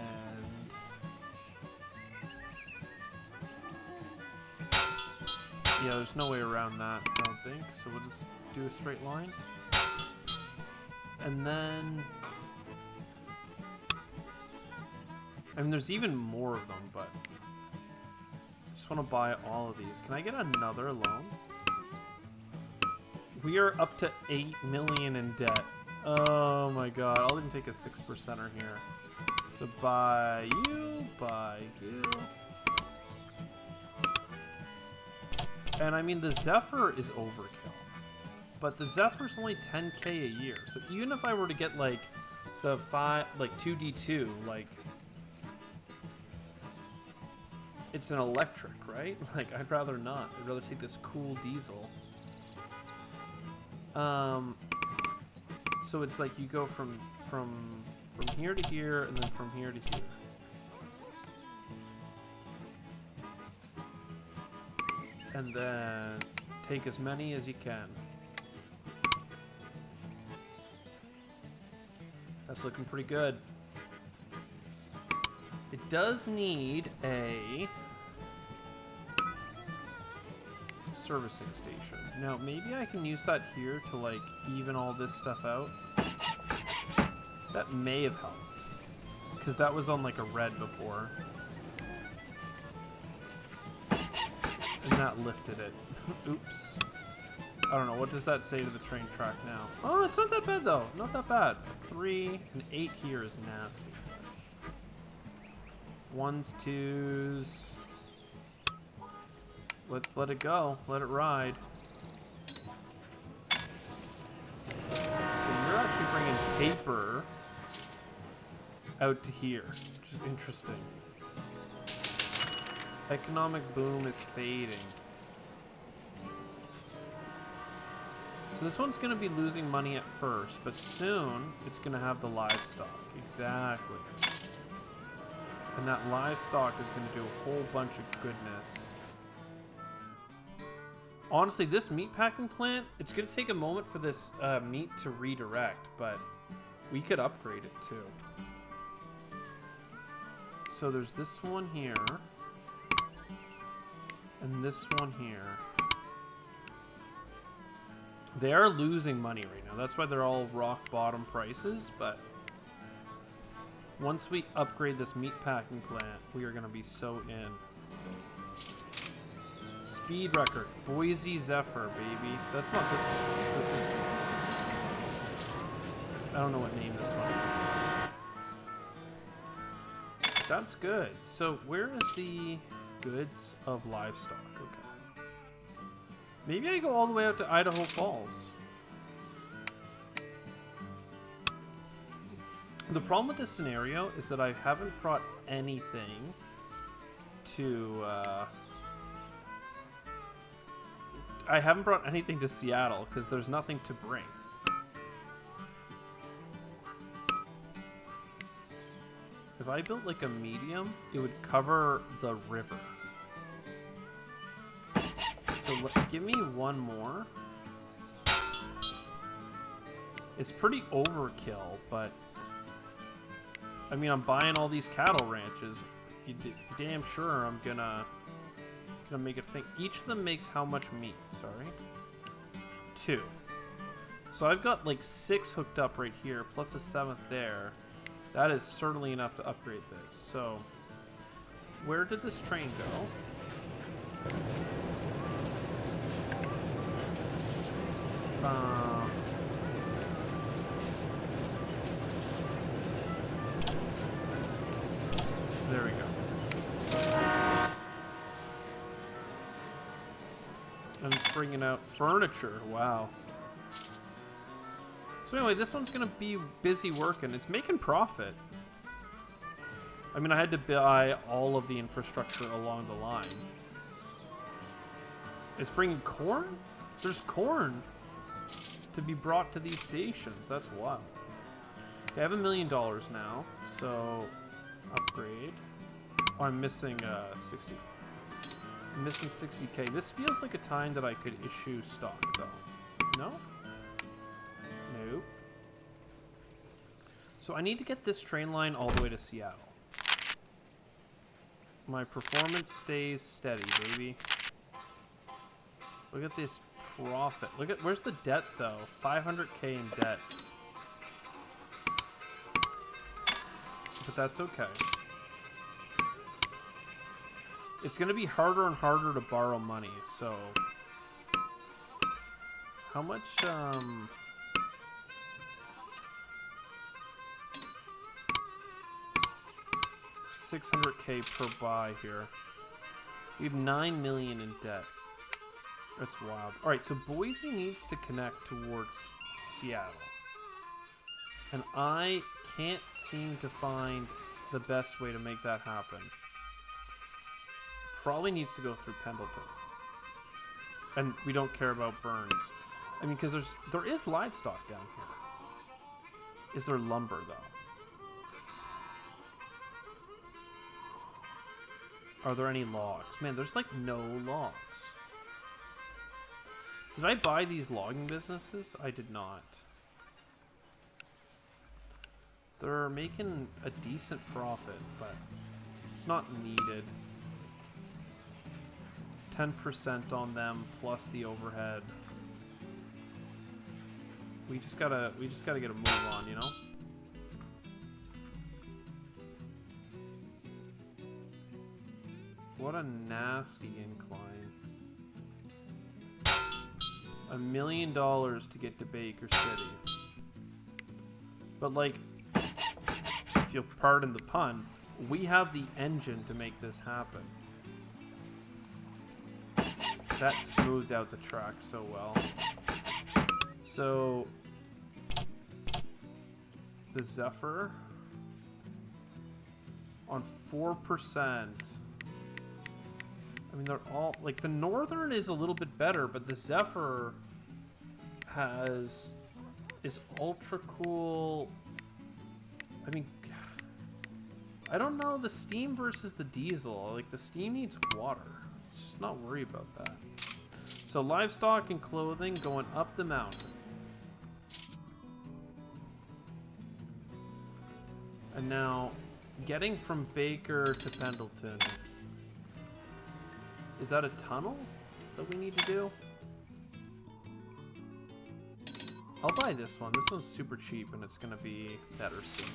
yeah, there's no way around that, I don't think. So we'll just do a straight line. And then... I mean, there's even more of them, but... I just want to buy all of these. Can I get another loan? We are up to 8 million in debt. Oh my god. I'll even take a 6%er here. So buy you, buy you. And I mean, the Zephyr is overkill. But the Zephyr's only 10k a year. So even if I were to get like the 2D2, like it's an electric, right? Like I'd rather not. I'd rather take this cool diesel. So it's like you go from here to here and then from here to here. And then take as many as you can. That's looking pretty good. It does need a servicing station. Now, maybe I can use that here to, like, even all this stuff out. That may have helped. Because that was on, like, a red before. And that lifted it. Oops. I don't know. What does that say to the train track now? Oh, it's not that bad, though. Not that bad. 3 and 8 here is nasty. 1s, 2s. Let's let it go. Let it ride. So you're actually bringing paper out to here, which is interesting. Economic boom is fading. So this one's going to be losing money at first, but soon it's going to have the livestock. Exactly. And that livestock is going to do a whole bunch of goodness. Honestly, this meat packing plant, it's going to take a moment for this meat to redirect, but we could upgrade it too. So there's this one here. And this one here. They are losing money right now. That's why they're all rock bottom prices, but once we upgrade this meat packing plant, we are going to be so in. Speed record. Boise Zephyr, baby. That's not this one. This is... I don't know what name this one is. That's good. So where is the goods of livestock? Okay. Maybe I go all the way out to Idaho Falls. The problem with this scenario is that I haven't brought anything to... I haven't brought anything to Seattle because there's nothing to bring. If I built like a medium, it would cover the river. So give me one more. It's pretty overkill, but I mean, I'm buying all these cattle ranches. You damn sure I'm gonna make it think. Each of them makes how much meat? Sorry, 2. So I've got like 6 hooked up right here, plus a 7th there. That is certainly enough to upgrade this. So where did this train go? There we go. I'm just bringing out furniture. Wow. So anyway, this one's going to be busy working. It's making profit. I mean, I had to buy all of the infrastructure along the line. It's bringing corn? There's corn to be brought to these stations. That's wild. Okay, I have $1 million now, so upgrade. Oh, I'm missing 60. I'm missing 60k. This feels like a time that I could issue stock, though. No? Nope. So I need to get this train line all the way to Seattle. My performance stays steady, baby. Look at this profit. Look at, where's the debt though? 500k in debt. But that's okay. It's going to be harder and harder to borrow money, so... How much, 600k per buy here. We have 9 million in debt. That's wild. Alright, so Boise needs to connect towards Seattle. And I can't seem to find the best way to make that happen. Probably needs to go through Pendleton. And we don't care about Burns. I mean, because there is livestock down here. Is there lumber, though? Are there any logs? Man, there's like no logs. Did I buy these logging businesses? I did not. They're making a decent profit, but it's not needed. 10% on them plus the overhead. We just gotta get a move on, you know? What a nasty incline. $1 million to get to Baker City. But like, if you'll pardon the pun, we have the engine to make this happen. That smoothed out the track so well. So the Zephyr on 4%. I mean, they're all like, the Northern is a little bit better, but the Zephyr is ultra cool. I mean, I don't know the Steam versus the Diesel. Like, the Steam needs water. Just not worry about that. So livestock and clothing going up the mountain. And now getting from Baker to Pendleton. Is that a tunnel that we need to do? I'll buy this one. This one's super cheap and it's gonna be better soon.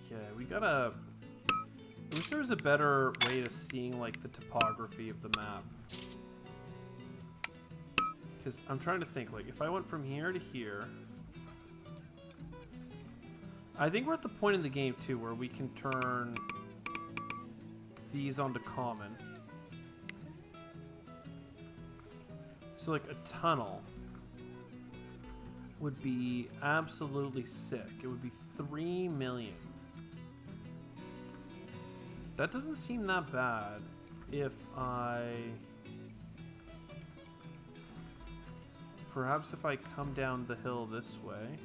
Okay, we gotta... I wish there was a better way of seeing like the topography of the map. Because I'm trying to think, like, if I went from here to here... I think we're at the point in the game too where we can turn these onto common. So like a tunnel would be absolutely sick. It would be 3 million. That doesn't seem that bad if perhaps if I come down the hill this way.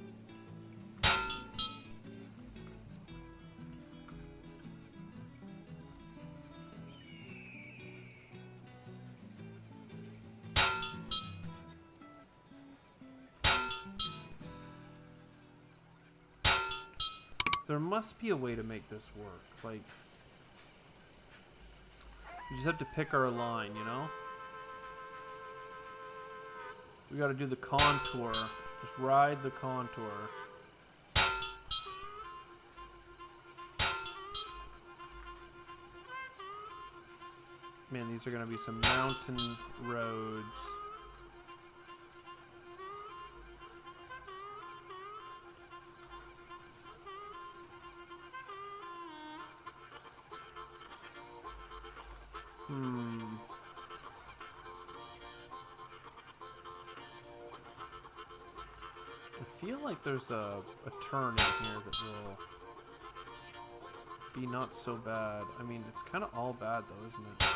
There must be a way to make this work. Like, we just have to pick our line, you know? We gotta do the contour. Just ride the contour. Man, these are gonna be some mountain roads. I feel like there's a turn in here that will be not so bad. I mean, it's kind of all bad though, isn't it?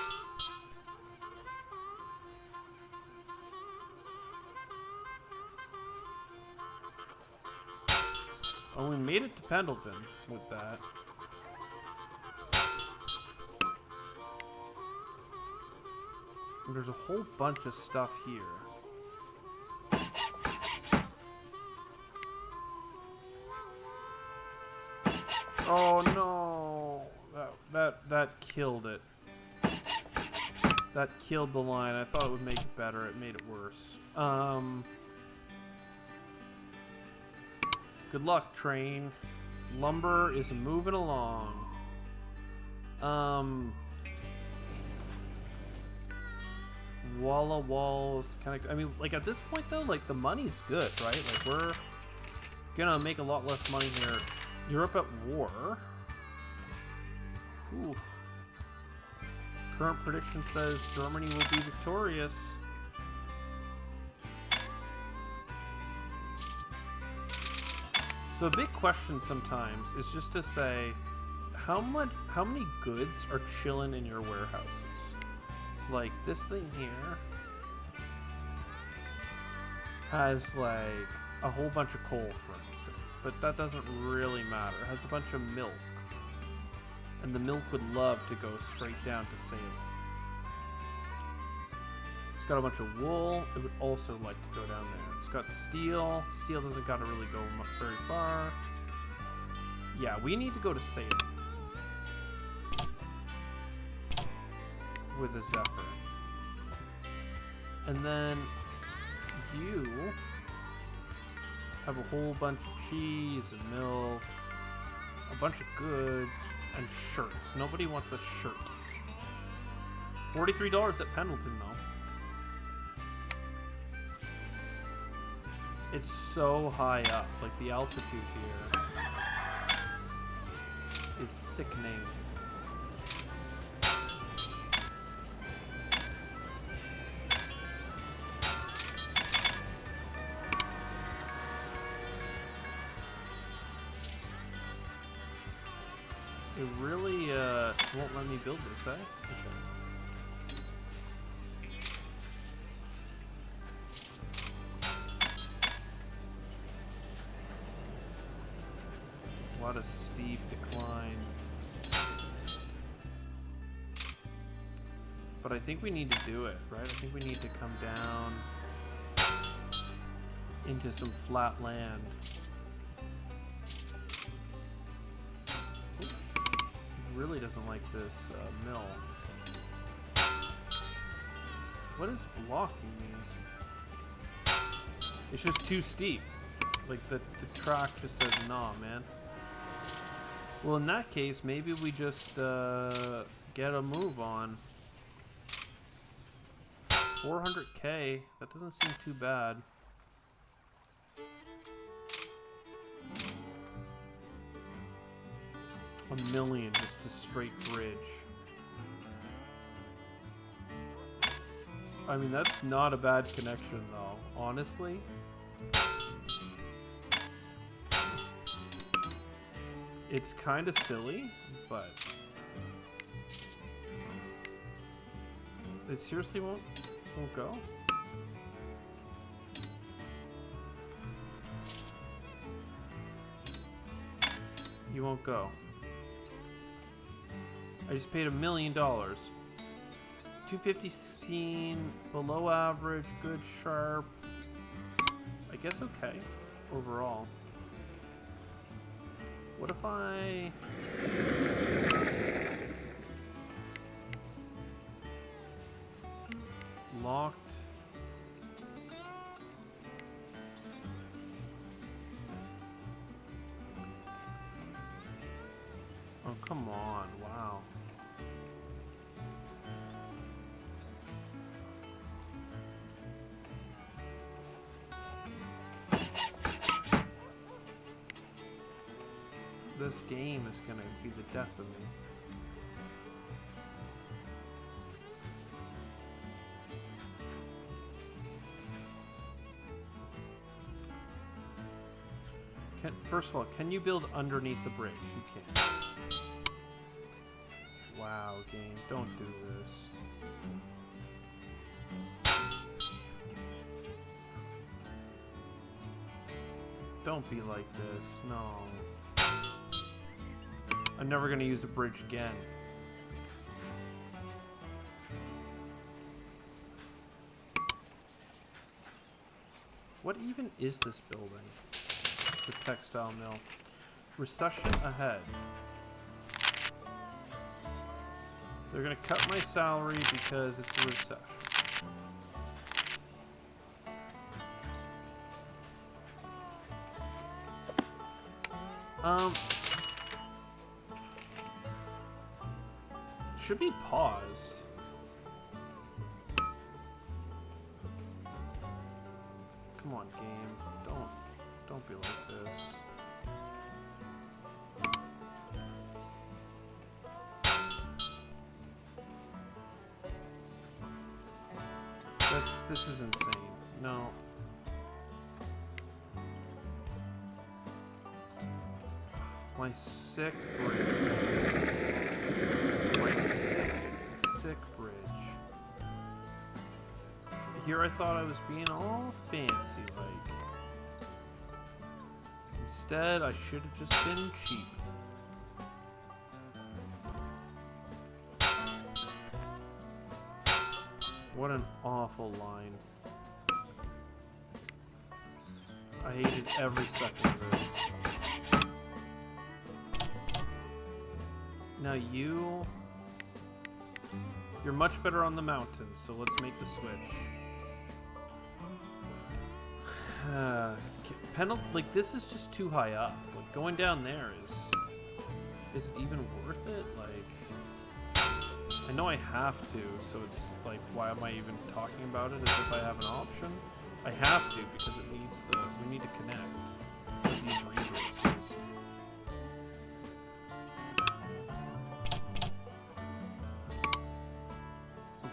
Oh, we made it to Pendleton with that. And there's a whole bunch of stuff here. Oh no! That killed it. That killed the line. I thought it would make it better. It made it worse. Good luck, train. Lumber is moving along. Walla walls. I mean, like at this point though, like the money's good, right? Like we're gonna make a lot less money here. Europe at war. Ooh. Current prediction says Germany will be victorious. So a big question sometimes is just to say, how many goods are chilling in your warehouses? Like this thing here has like a whole bunch of coal, for instance, but that doesn't really matter. It has a bunch of milk, and the milk would love to go straight down to Salem. It's got a bunch of wool. It would also like to go down there. It's got steel. Steel doesn't gotta really go very far. Yeah, we need to go to Salem with a Zephyr. And then you have a whole bunch of cheese and milk, a bunch of goods, and shirts. Nobody wants a shirt. $43 at Pendleton, though. It's so high up. Like, the altitude here is sickening. really won't let me build this, eh? Okay. What a steep decline. But I think we need to do it, right? I think we need to come down into some flat land. He really doesn't like this mill. What is blocking me? It's just too steep. Like the track just says, nah, man. Well, in that case, maybe we just get a move on. 400k, that doesn't seem too bad. $1 million, just a straight bridge. I mean, that's not a bad connection, though, honestly. It's kind of silly, but it seriously won't go. You won't go. I just paid $1 million. 250, 16, below average, good, sharp. I guess okay, overall. What if I... locked... Oh, come on, wow. This game is gonna be the death of me. First of all, can you build underneath the bridge? You can. Wow, game, don't do this. Don't be like this, no. I'm never gonna use a bridge again. What even is this building? It's the textile mill. Recession ahead. They're gonna cut my salary because it's a recession. Should be paused. Come on, game. Don't be like this. This is insane. No. My sick bridge. My sick bridge. Here I thought I was being all fancy like. Instead, I should have just been cheap. What an awful line. I hated every second of this. Now you're much better on the mountain, so let's make the switch. Like this is just too high up. Like going down there is it even worth it? Like I know I have to, so it's like why am I even talking about it as if I have an option? I have to because it needs we need to connect with these resources.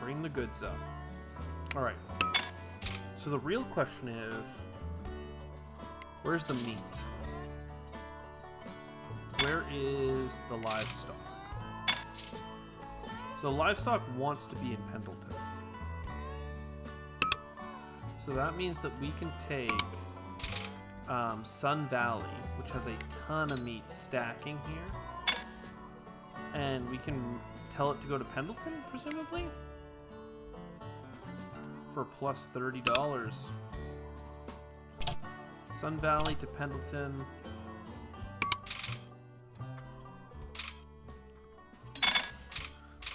Bring the goods up. All right. So the real question is, where's the meat? Where is the livestock? So livestock wants to be in Pendleton. So that means that we can take Sun Valley, which has a ton of meat stacking here, and we can tell it to go to Pendleton, presumably, for plus $30. Sun Valley to Pendleton.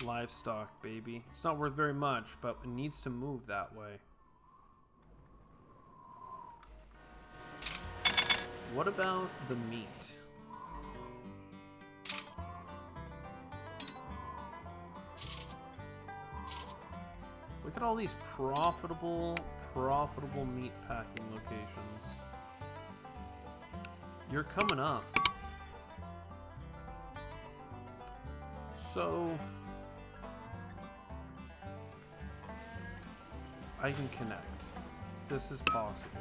Livestock, baby. It's not worth very much, but it needs to move that way. What about the meat? Look at all these profitable meat packing locations. You're coming up. So I can connect. This is possible.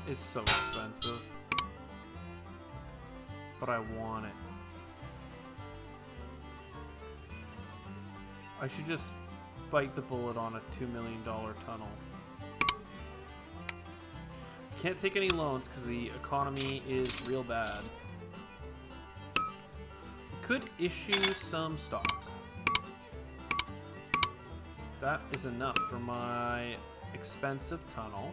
It's so expensive, but I want it. I should just bite the bullet on a $2 million tunnel. Can't take any loans because the economy is real bad. Could issue some stock. That is enough for my expensive tunnel.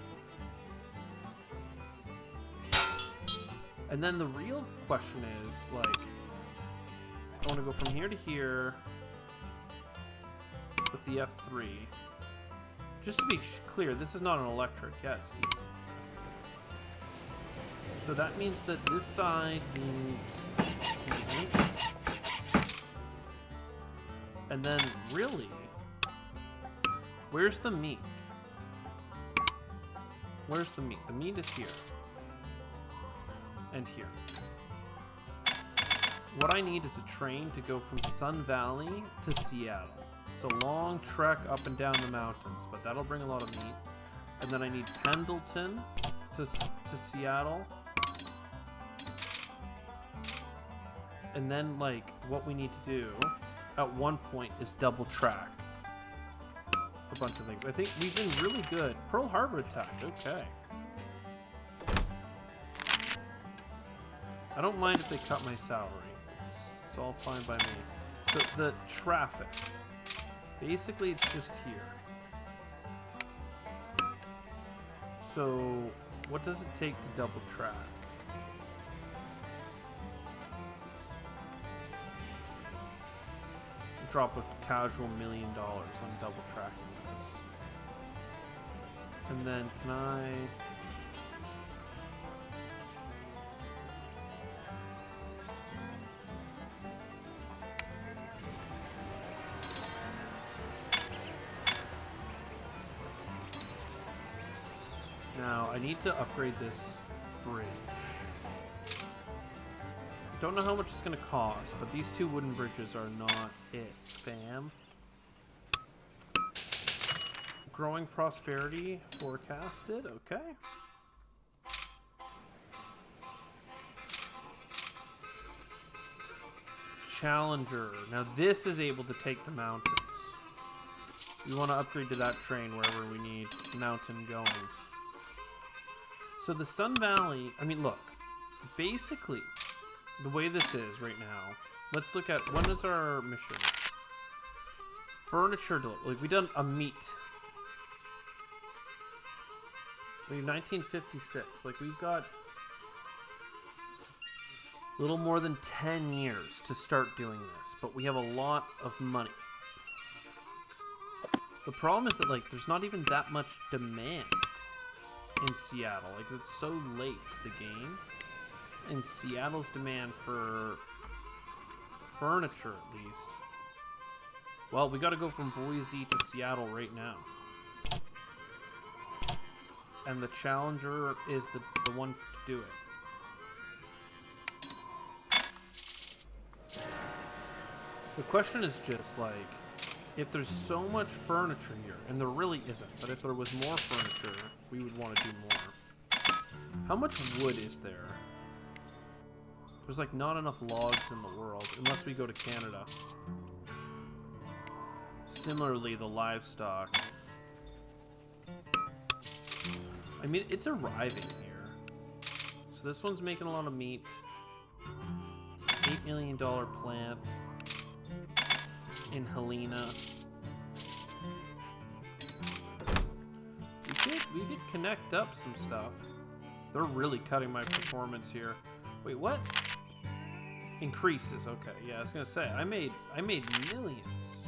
And then the real question is, like, I want to go from here to here with the F3. Just to be clear, this is not an electric. Yeah, it's diesel. So that means that this side needs maintenance. And then, really, where's the meat? Where's the meat? The meat is here. And here. What I need is a train to go from Sun Valley to Seattle. It's a long trek up and down the mountains, but that'll bring a lot of meat. And then I need Pendleton to Seattle. And then, like, what we need to do at one point is double track a bunch of things. I think we've been really good. Pearl Harbor attack, okay. I don't mind if they cut my salary. It's all fine by me. So the traffic. Basically, it's just here. So what does it take to double track? Drop a casual $1 million on double tracking this. And then can I... Now, I need to upgrade this bridge. Don't know how much it's going to cost, but these two wooden bridges are not it, fam. Growing prosperity forecasted, okay. Challenger. Now this is able to take the mountains. We want to upgrade to that train wherever we need mountain going. So the Sun Valley, I mean, look, basically, the way this is right now, let's look at, when is our mission? Furniture, like, we done a meat. We have 1956, like, we've got a little more than 10 years to start doing this, but we have a lot of money. The problem is that, like, there's not even that much demand in Seattle. Like, it's so late to the game. And Seattle's demand for furniture, at least. Well, we gotta go from Boise to Seattle right now. And the Challenger is the one to do it. The question is just, like, If there's so much furniture here, and there really isn't, but if there was more furniture, we would want to do more. How much wood is there? There's like not enough logs in the world, unless we go to Canada. Similarly, the livestock. I mean, it's arriving here. So this one's making a lot of meat. It's an $8 million plant in Helena. We could connect up some stuff. They're really cutting my performance here. Wait, what? Increases. Okay, yeah, I was gonna say I made millions.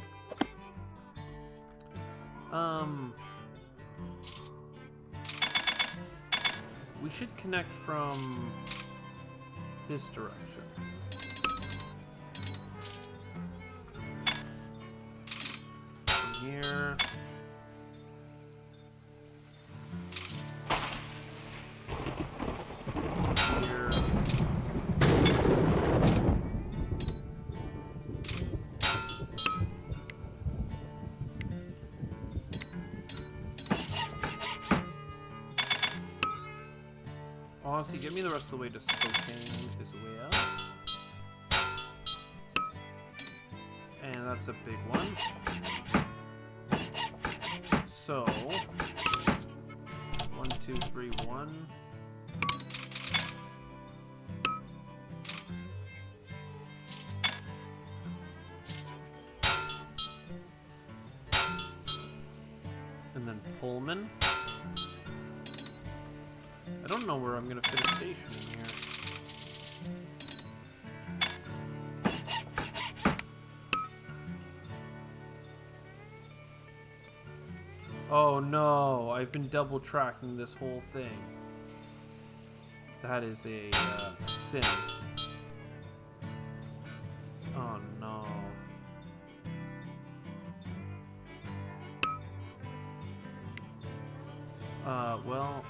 We should connect from this direction. From here. Here. Honestly, get me the rest of the way to Spokane as well. And that's a big one. So, 1, 2, 3, 1. And then Pullman. I don't know where I'm gonna fit a station in here. Oh no, I've been double tracking this whole thing. That is a sin. Oh no. Well,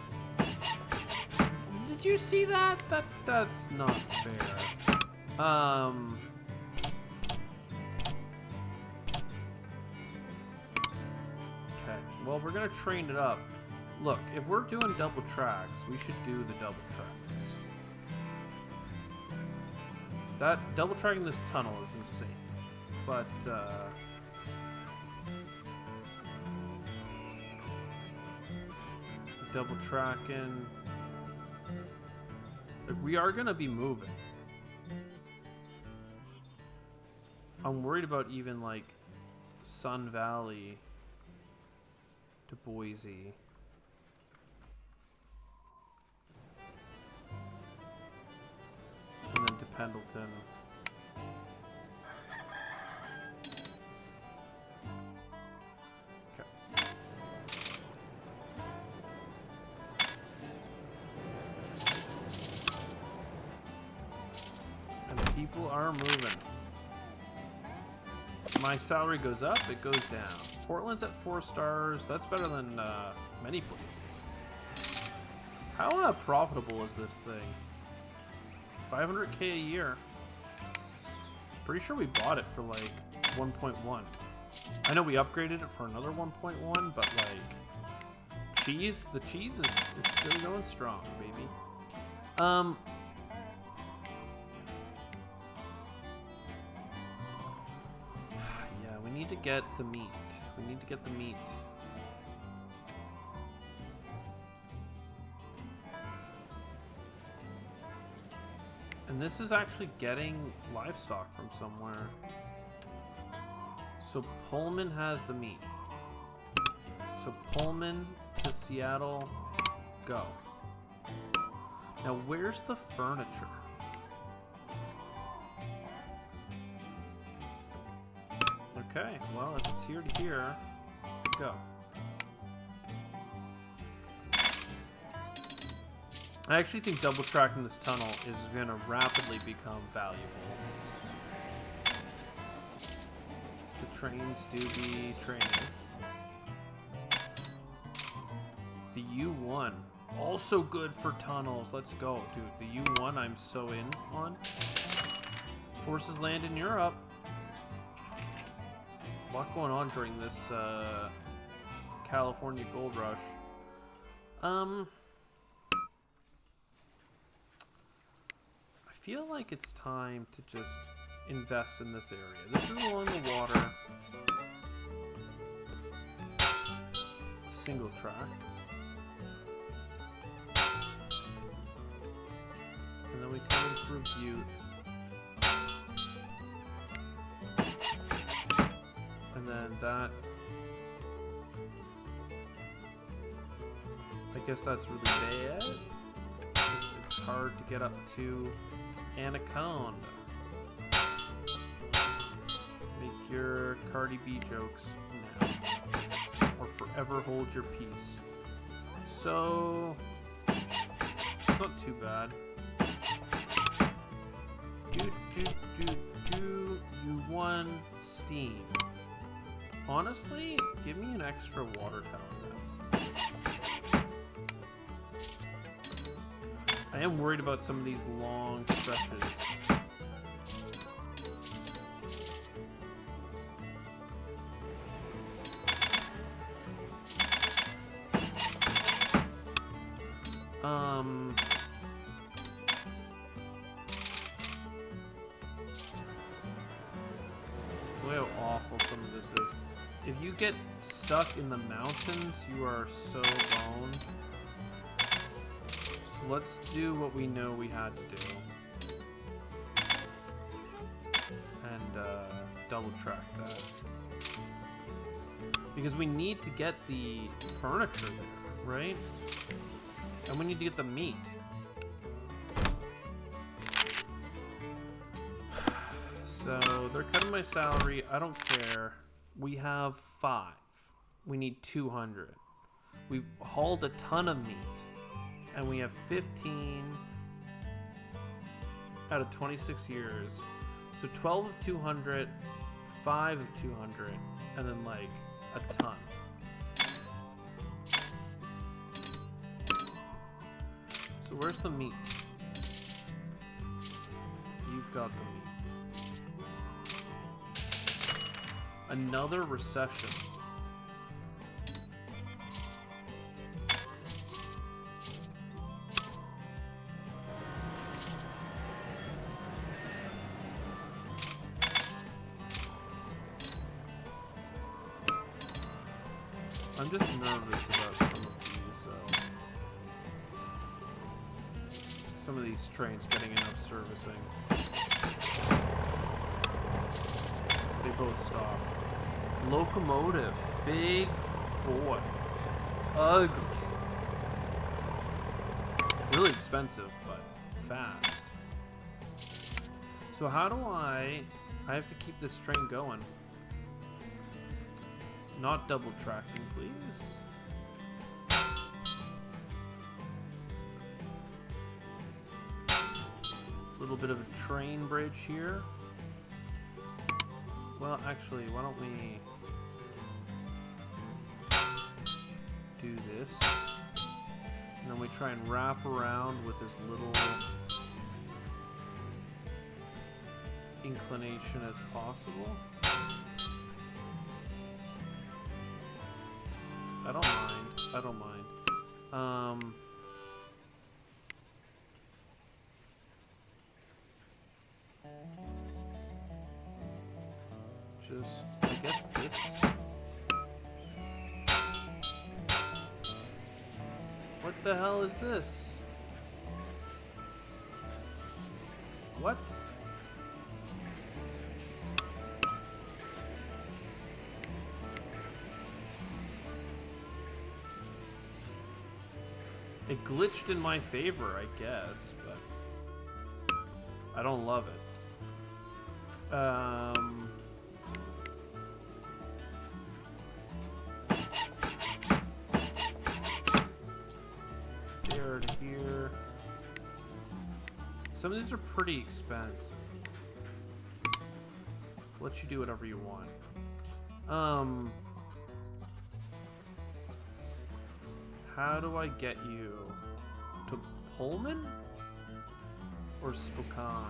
did you see that? That's not fair. Okay, well, we're gonna train it up. Look, if we're doing double tracks, we should do the double tracks. That double tracking this tunnel is insane. But double tracking. We are gonna be moving. I'm worried about even like Sun Valley to Boise. And then to Pendleton. Okay. And people are moving. My salary goes up, it goes down. Portland's at 4 stars. That's better than many places. How profitable is this thing? 500K a year. Pretty sure we bought it for like 1.1. I know we upgraded it for another 1.1, but like the cheese is still going strong, baby. Yeah, we need to get the meat. We need to get the meat. And this is actually getting livestock from somewhere. So Pullman has the meat. So Pullman to Seattle, go. Now where's the furniture? Okay, well if it's here to here, go. I actually think double tracking this tunnel is going to rapidly become valuable. The trains do be training. The U1, also good for tunnels. Let's go, dude. The U1 I'm so in on. Forces land in Europe. A lot going on during this California gold rush. I feel like it's time to just invest in this area. This is along the water. Single track. And then we come in through Butte. And then that... I guess that's really bad. It's hard to get up to Anaconda. Make your Cardi B jokes now. Or forever hold your peace. So... it's not too bad. You won Steam. Honestly, give me an extra water tower now. I am worried about some of these long stretches. Look how awful some of this is. If you get stuck in the mountains, you are so boned. So let's do what we know we had to do. And double track that. Because we need to get the furniture there, right? And we need to get the meat. So they're cutting my salary. I don't care. We have 5. We need 200. We've hauled a ton of meat. And we have 15 out of 26 years. So 12 of 200, 5 of 200, and then like a ton. So where's the meat? You've got the meat. Another recession. I'm just nervous about some of these trains getting enough servicing. They both stopped. Locomotive, big boy, ugly, really expensive, but fast. So how do I have to keep this train going. Not double tracking, please. Little bit of a train bridge here. Well, actually, why don't we do this? And then we try and wrap around with this little inclination as possible. I don't mind. I don't mind. Just, I guess this. What the hell is this? What? It glitched in my favor, I guess, but I don't love it. There to here. Some of these are pretty expensive. Let you do whatever you want. How do I get you to Pullman or Spokane?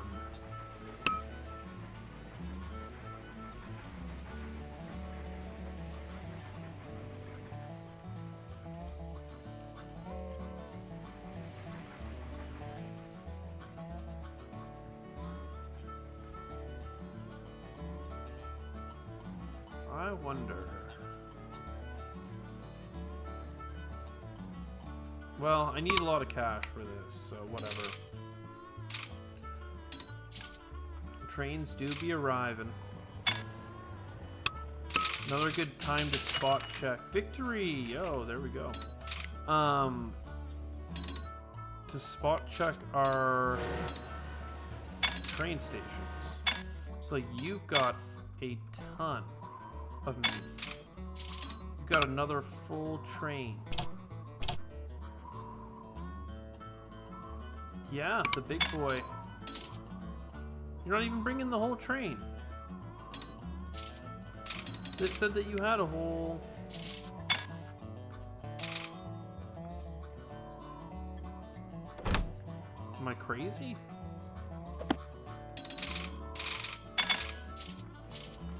wonder. Well, I need a lot of cash for this, so whatever. Trains do be arriving. Another good time to spot check. Victory! Oh, there we go. To spot check our train stations. So like you've got a ton of meat. You've got another full train. Yeah, the big boy. You're not even bringing the whole train. This said that you had a whole... Am I crazy?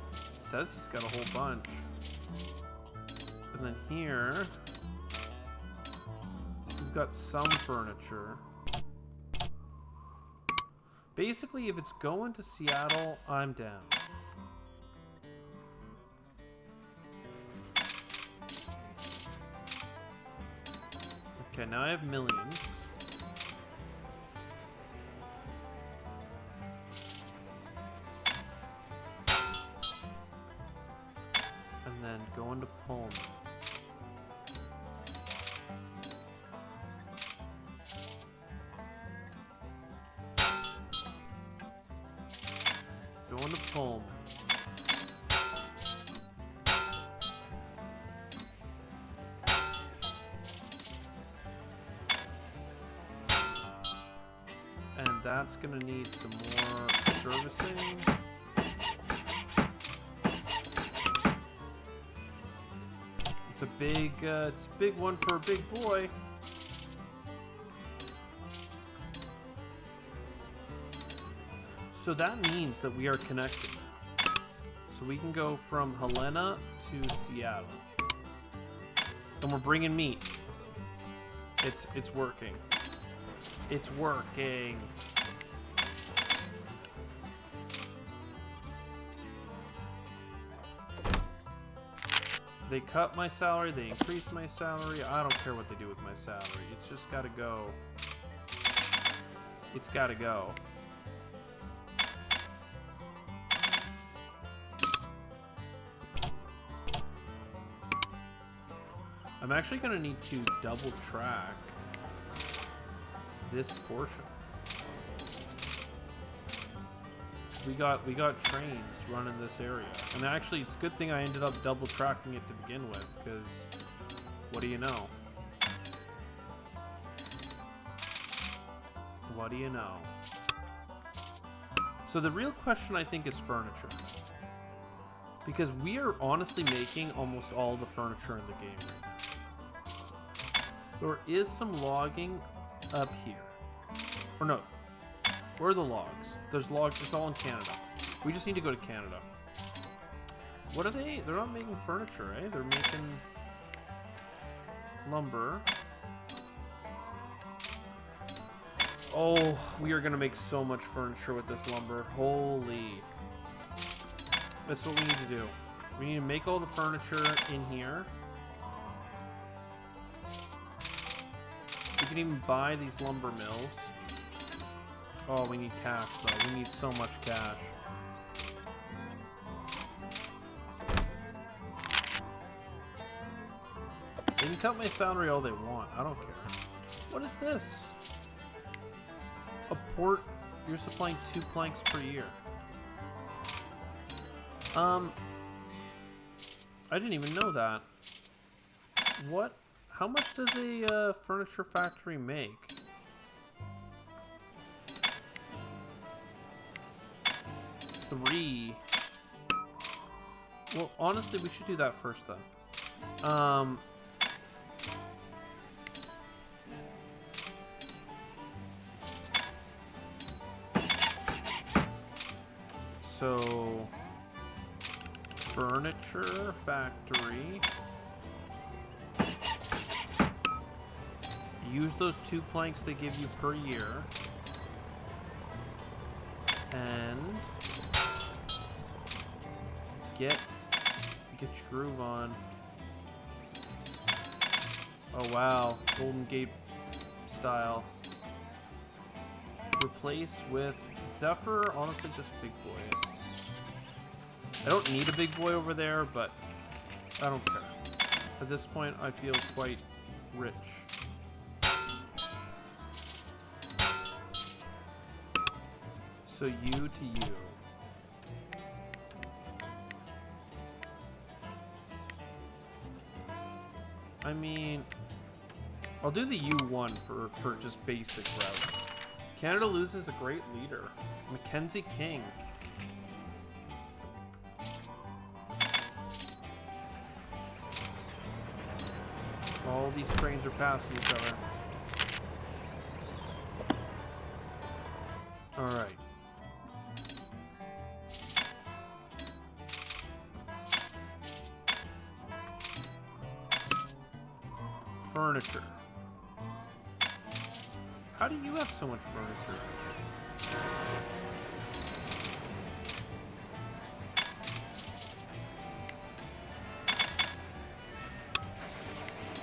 It says he's got a whole bunch. And then here... We've got some furniture. Basically, if it's going to Seattle, I'm down. Okay, now I have millions. And then go into Pullman. Going to Pullman. And that's gonna need some more servicing. It's a big one for a big boy. So that means that we are connected. So we can go from Helena to Seattle. And we're bringing meat. It's working. It's working. They cut my salary, they increase my salary. I don't care what they do with my salary. It's just gotta go. It's gotta go. I'm actually gonna need to double track this portion. We got trains running this area, and actually it's a good thing I ended up double tracking it to begin with, because what do you know? What do you know? So the real question, I think, is furniture, because we are honestly making almost all the furniture in the game right now. There is some logging up here. Or no. Where are the logs? There's logs. It's all in Canada. We just need to go to Canada. What are they? They're not making furniture, eh? They're making lumber. Oh, we are going to make so much furniture with this lumber. Holy. That's what we need to do. We need to make all the furniture in here. We can even buy these lumber mills. Oh, we need cash, though. We need so much cash. They can cut my salary all they want. I don't care. What is this? A port. You're supplying 2 planks per year. I didn't even know that. What? How much does a furniture factory make? $3. Well, honestly, we should do that first, then. So, furniture factory. Use those 2 planks they give you per year. And Get your groove on. Oh wow, Golden Gate style. Replace with Zephyr, honestly just big boy. I don't need a big boy over there, but I don't care. At this point, I feel quite rich. So you to you. I mean, I'll do the U1 for just basic routes. Canada loses a great leader. Mackenzie King. All these trains are passing each other. Alright. Furniture. How do you have so much furniture?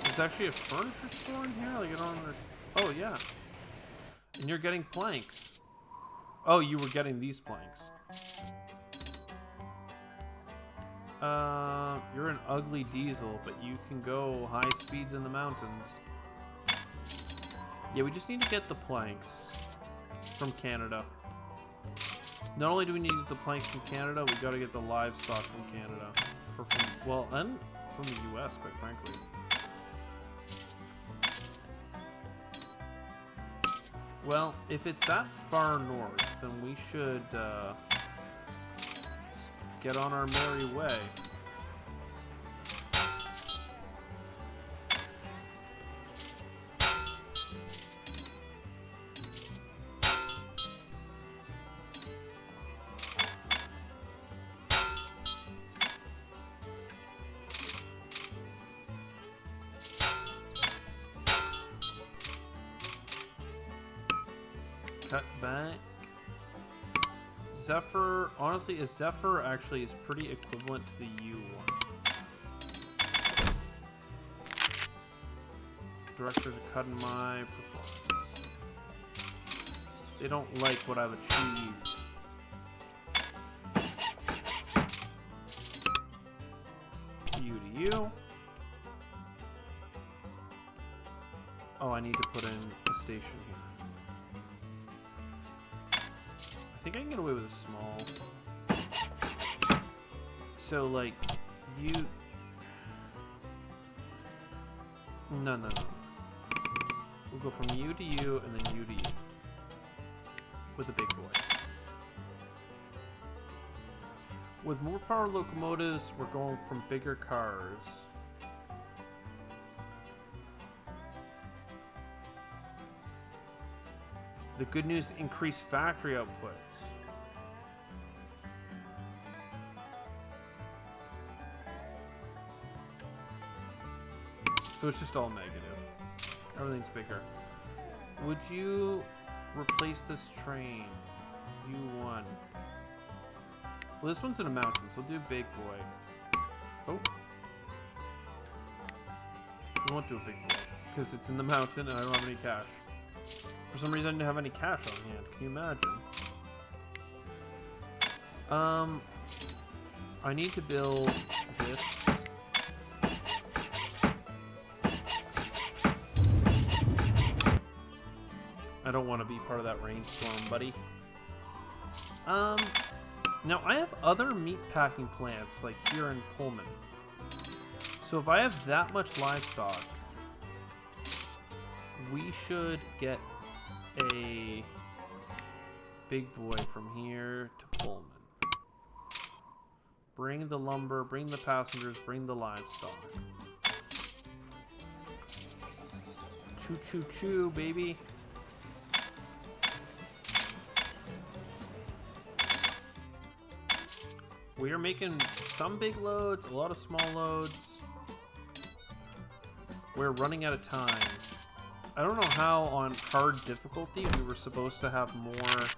There's actually a furniture store in here? Like, I don't under... Oh, yeah. And you're getting planks. Oh, you were getting these planks. You're an ugly diesel, but you can go high speeds in the mountains. Yeah, we just need to get the planks from Canada. Not only do we need the planks from Canada, we gotta get the livestock from Canada. Or from, well, and from the US, quite frankly. Well, if it's that far north, then we should get on our merry way. Cut back. Zephyr, honestly, Zephyr actually is pretty equivalent to the U1. Directors are cutting my performance. They don't like what I've achieved. You to you. Oh, I need to put in a station here. I think I can get away with a small. So, like, you... No. We'll go from you to you, and then you to you. With a big boy. With more power locomotives, we're going from bigger cars. The good news, increased factory outputs. So it's just all negative. Everything's bigger. Would you replace this train? U1. Well, this one's in a mountain, so we'll do big boy. Oh. We won't do a big boy, because it's in the mountain and I don't have any cash. For some reason, I didn't have any cash on hand. Can you imagine? I need to build this. I don't want to be part of that rainstorm, buddy. Now I have other meat packing plants, like here in Pullman. So if I have that much livestock, we should get a big boy from here to Pullman. Bring the lumber, bring the passengers, bring the livestock. Choo choo choo, baby. We are making some big loads, a lot of small loads. We're running out of time. I don't know how on hard difficulty we were supposed to have more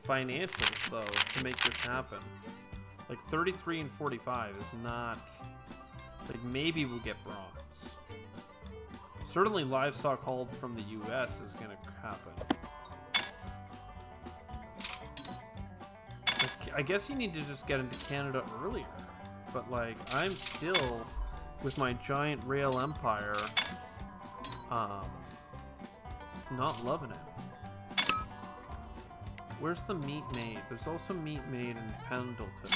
financials, though, to make this happen. Like 33 and 45 is not... Like maybe we'll get bronze. Certainly livestock hauled from the US is gonna happen. Like, I guess you need to just get into Canada earlier. But like, I'm still, with my giant rail empire, not loving it. Where's the meat made? There's also meat made in Pendleton.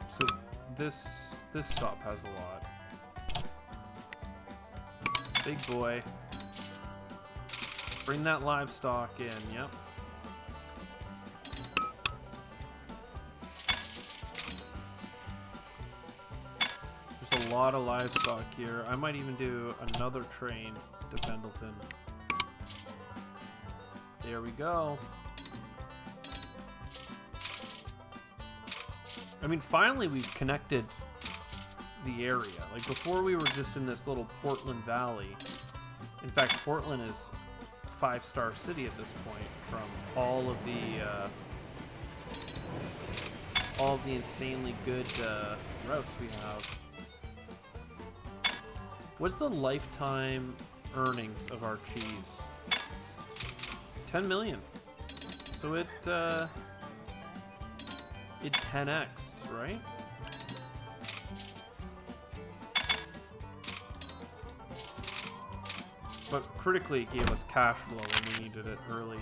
So this stop has a lot. Big boy. Bring that livestock in, yep. There's a lot of livestock here. I might even do another train to Pendleton. There we go. I mean, finally we've connected the area. Like, before we were just in this little Portland Valley. In fact, Portland is a 5-star city at this point from all of the insanely good routes we have. What's the lifetime earnings of our cheese? 10 million. So it 10x'd, right? But critically, it gave us cash flow when we needed it early.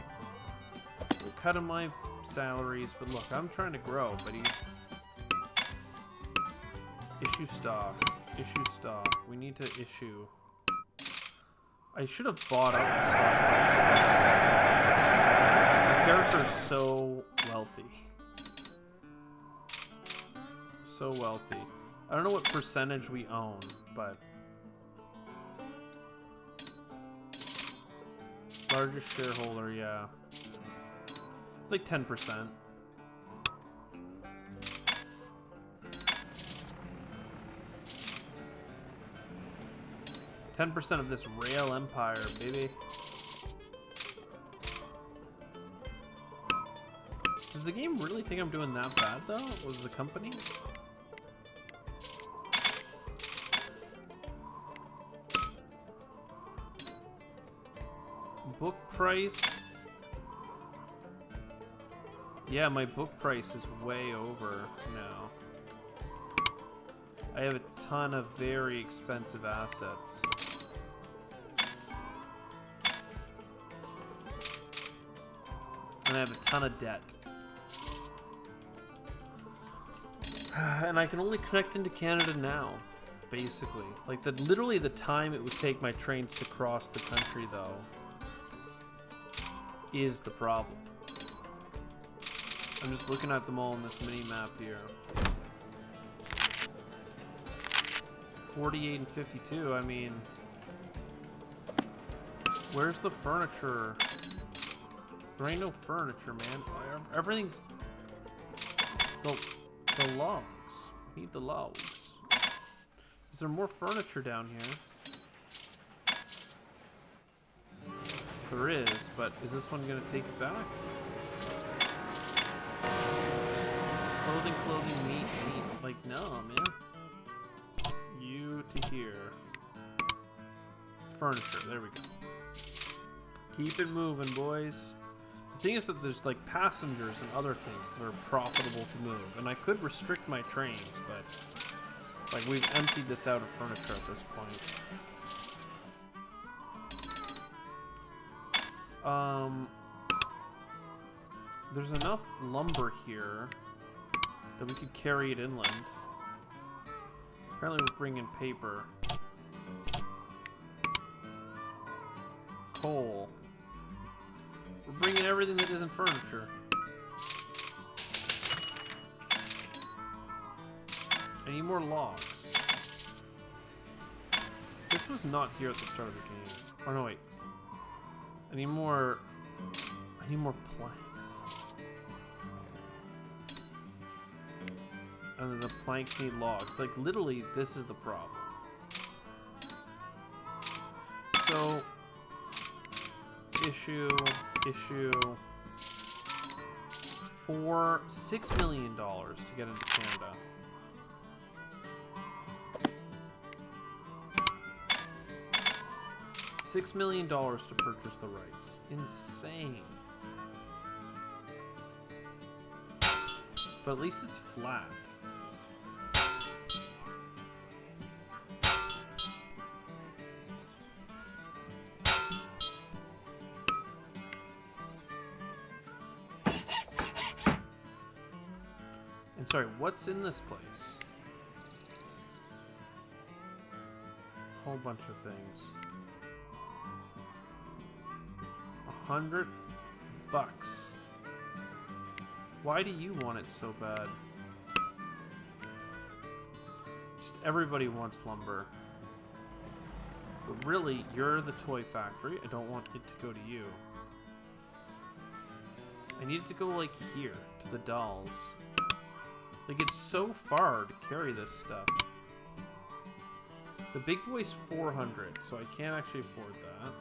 We're cutting my salaries, but look, I'm trying to grow, buddy. Issue stock. Issue stock. We need to issue. I should have bought up the stock price. My character is so wealthy. So wealthy. I don't know what percentage we own, but... Largest shareholder, yeah. It's like 10%. %10 of this rail empire, baby. Does the game really think I'm doing that bad, though? Was the company? Book price? Yeah, my book price is way over now. I have a ton of very expensive assets. And I have a ton of debt. And I can only connect into Canada now, basically. Like, literally the time it would take my trains to cross the country, though, is the problem. I'm just looking at them all in this mini-map here. 48 and 52, I mean... Where's the furniture? There ain't no furniture, man. Everything's... The logs. We need the logs. Is there more furniture down here? There is, but is this one gonna take it back? Clothing, meat. Like, no, man. You to here. Furniture, there we go. Keep it moving, boys. The thing is that there's like passengers and other things that are profitable to move, and I could restrict my trains, but like we've emptied this out of furniture at this point. There's enough lumber here that we could carry it inland. Apparently we're bringing paper. Coal. We're bringing everything that isn't furniture. I need more logs. This was not here at the start of the game. Oh no, wait. I need more planks. And then the planks need logs. Like, literally, this is the problem. So, issue. for $6 million to get into Canada. $6 million to purchase the rights. Insane. But at least it's flat. And sorry, what's in this place? A whole bunch of things. $100. Why do you want it so bad? Just everybody wants lumber. But really, you're the toy factory. I don't want it to go to you. I need it to go, like, here, to the dolls. Like, it's so far to carry this stuff. The big boy's 400, so I can't actually afford that.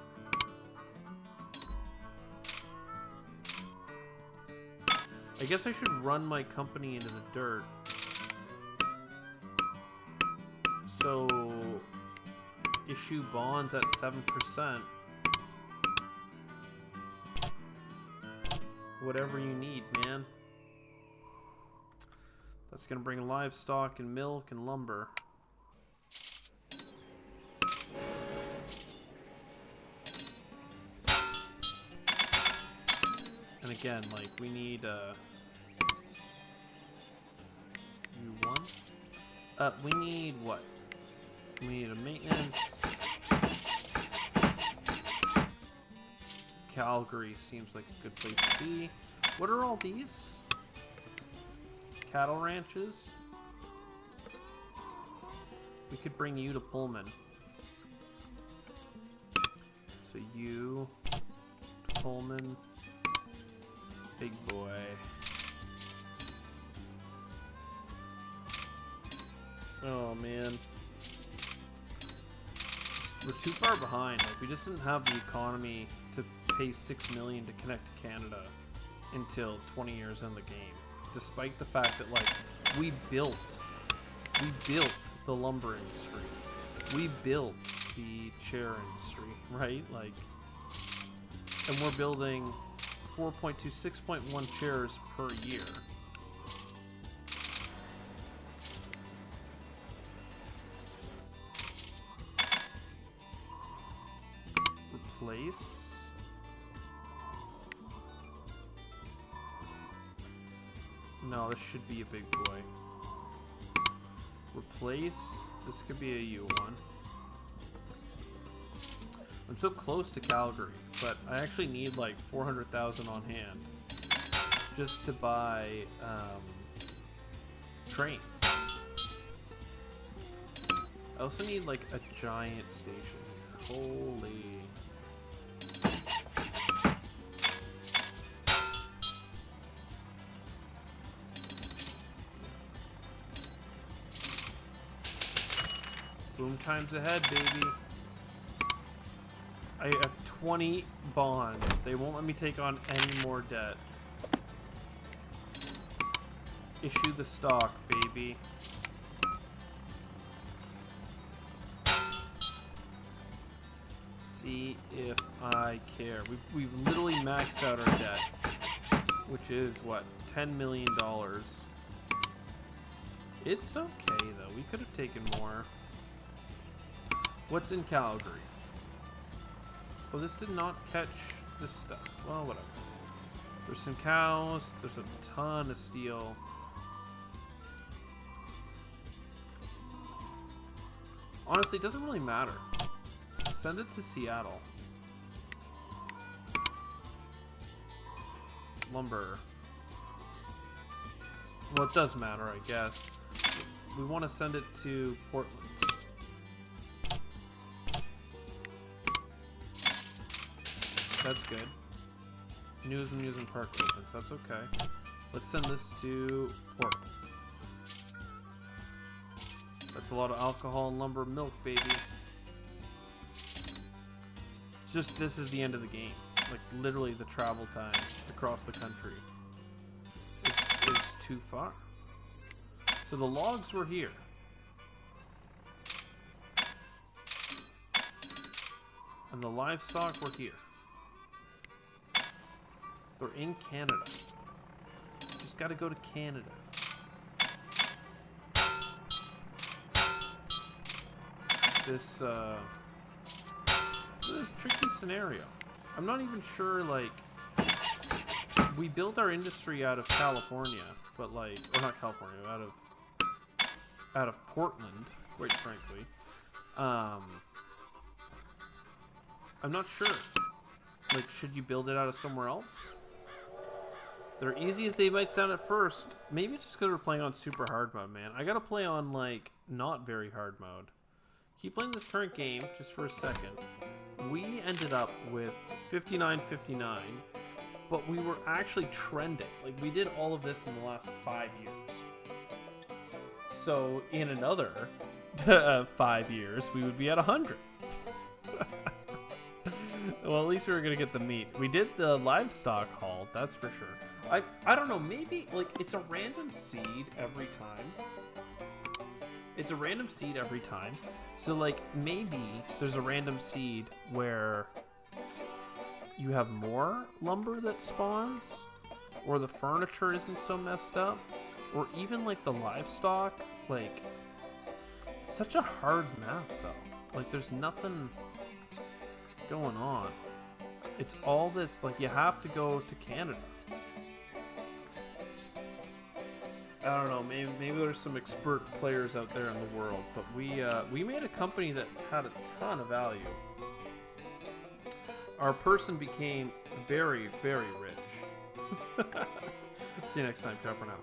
I guess I should run my company into the dirt. So, issue bonds at 7%. Whatever you need, man. That's gonna bring livestock and milk and lumber. And again, like, we need, U1? We need what? We need a maintenance. Calgary seems like a good place to be. What are all these? Cattle ranches? We could bring you to Pullman. So you, to Pullman. Big boy. Oh man. We're too far behind. Like, we just didn't have the economy to pay $6 million to connect to Canada until 20 years in the game. Despite the fact that, like, we built the lumber industry. We built the chair industry, right? Like, and we're building 6.1 chairs per year. Replace. No, this should be a big boy. Replace. This could be a U1. I'm so close to Calgary, but I actually need like 400,000 on hand just to buy trains. I also need like a giant station here. Holy. Boom times ahead, baby. I have 20 bonds. They won't let me take on any more debt. Issue the stock, baby. See if I care. We've literally maxed out our debt, which is what, $10 million. It's okay though. We could have taken more. What's in Calgary? Oh, this did not catch this stuff. Well, whatever. There's some cows. There's a ton of steel. Honestly, it doesn't really matter. Send it to Seattle. Lumber. Well, it does matter, I guess. We want to send it to Portland. That's good. News Amusement Park opens. That's okay. Let's send this to Portland. That's a lot of alcohol and lumber, milk, baby. It's just, this is the end of the game. Like, literally the travel time across the country. too far. So the logs were here. And the livestock were here. They're in Canada. Just gotta go to Canada. This is a tricky scenario. I'm not even sure, like, we built our industry out of California, but like, or not California, out of Portland, quite frankly. I'm not sure. Like, should you build it out of somewhere else? They're easy as they might sound at first. Maybe it's just because we're playing on super hard mode, man. I gotta play on, like, not very hard mode. Keep playing this current game just for a second. We ended up with 59-59, but we were actually trending. Like, we did all of this in the last 5 years. So, in another 5 years, we would be at 100. Well, at least we were going to get the meat. We did the livestock haul, that's for sure. I don't know, maybe, like, it's a random seed every time. It's a random seed every time. So, like, maybe there's a random seed where you have more lumber that spawns, or the furniture isn't so messed up, or even, like, the livestock. Like, it's such a hard map, though. Like, there's nothing going on. It's all this, like, you have to go to Canada. I don't know, maybe there's some expert players out there in the world, but we made a company that had a ton of value. Our person became very, very rich. See you next time. Ciao for now.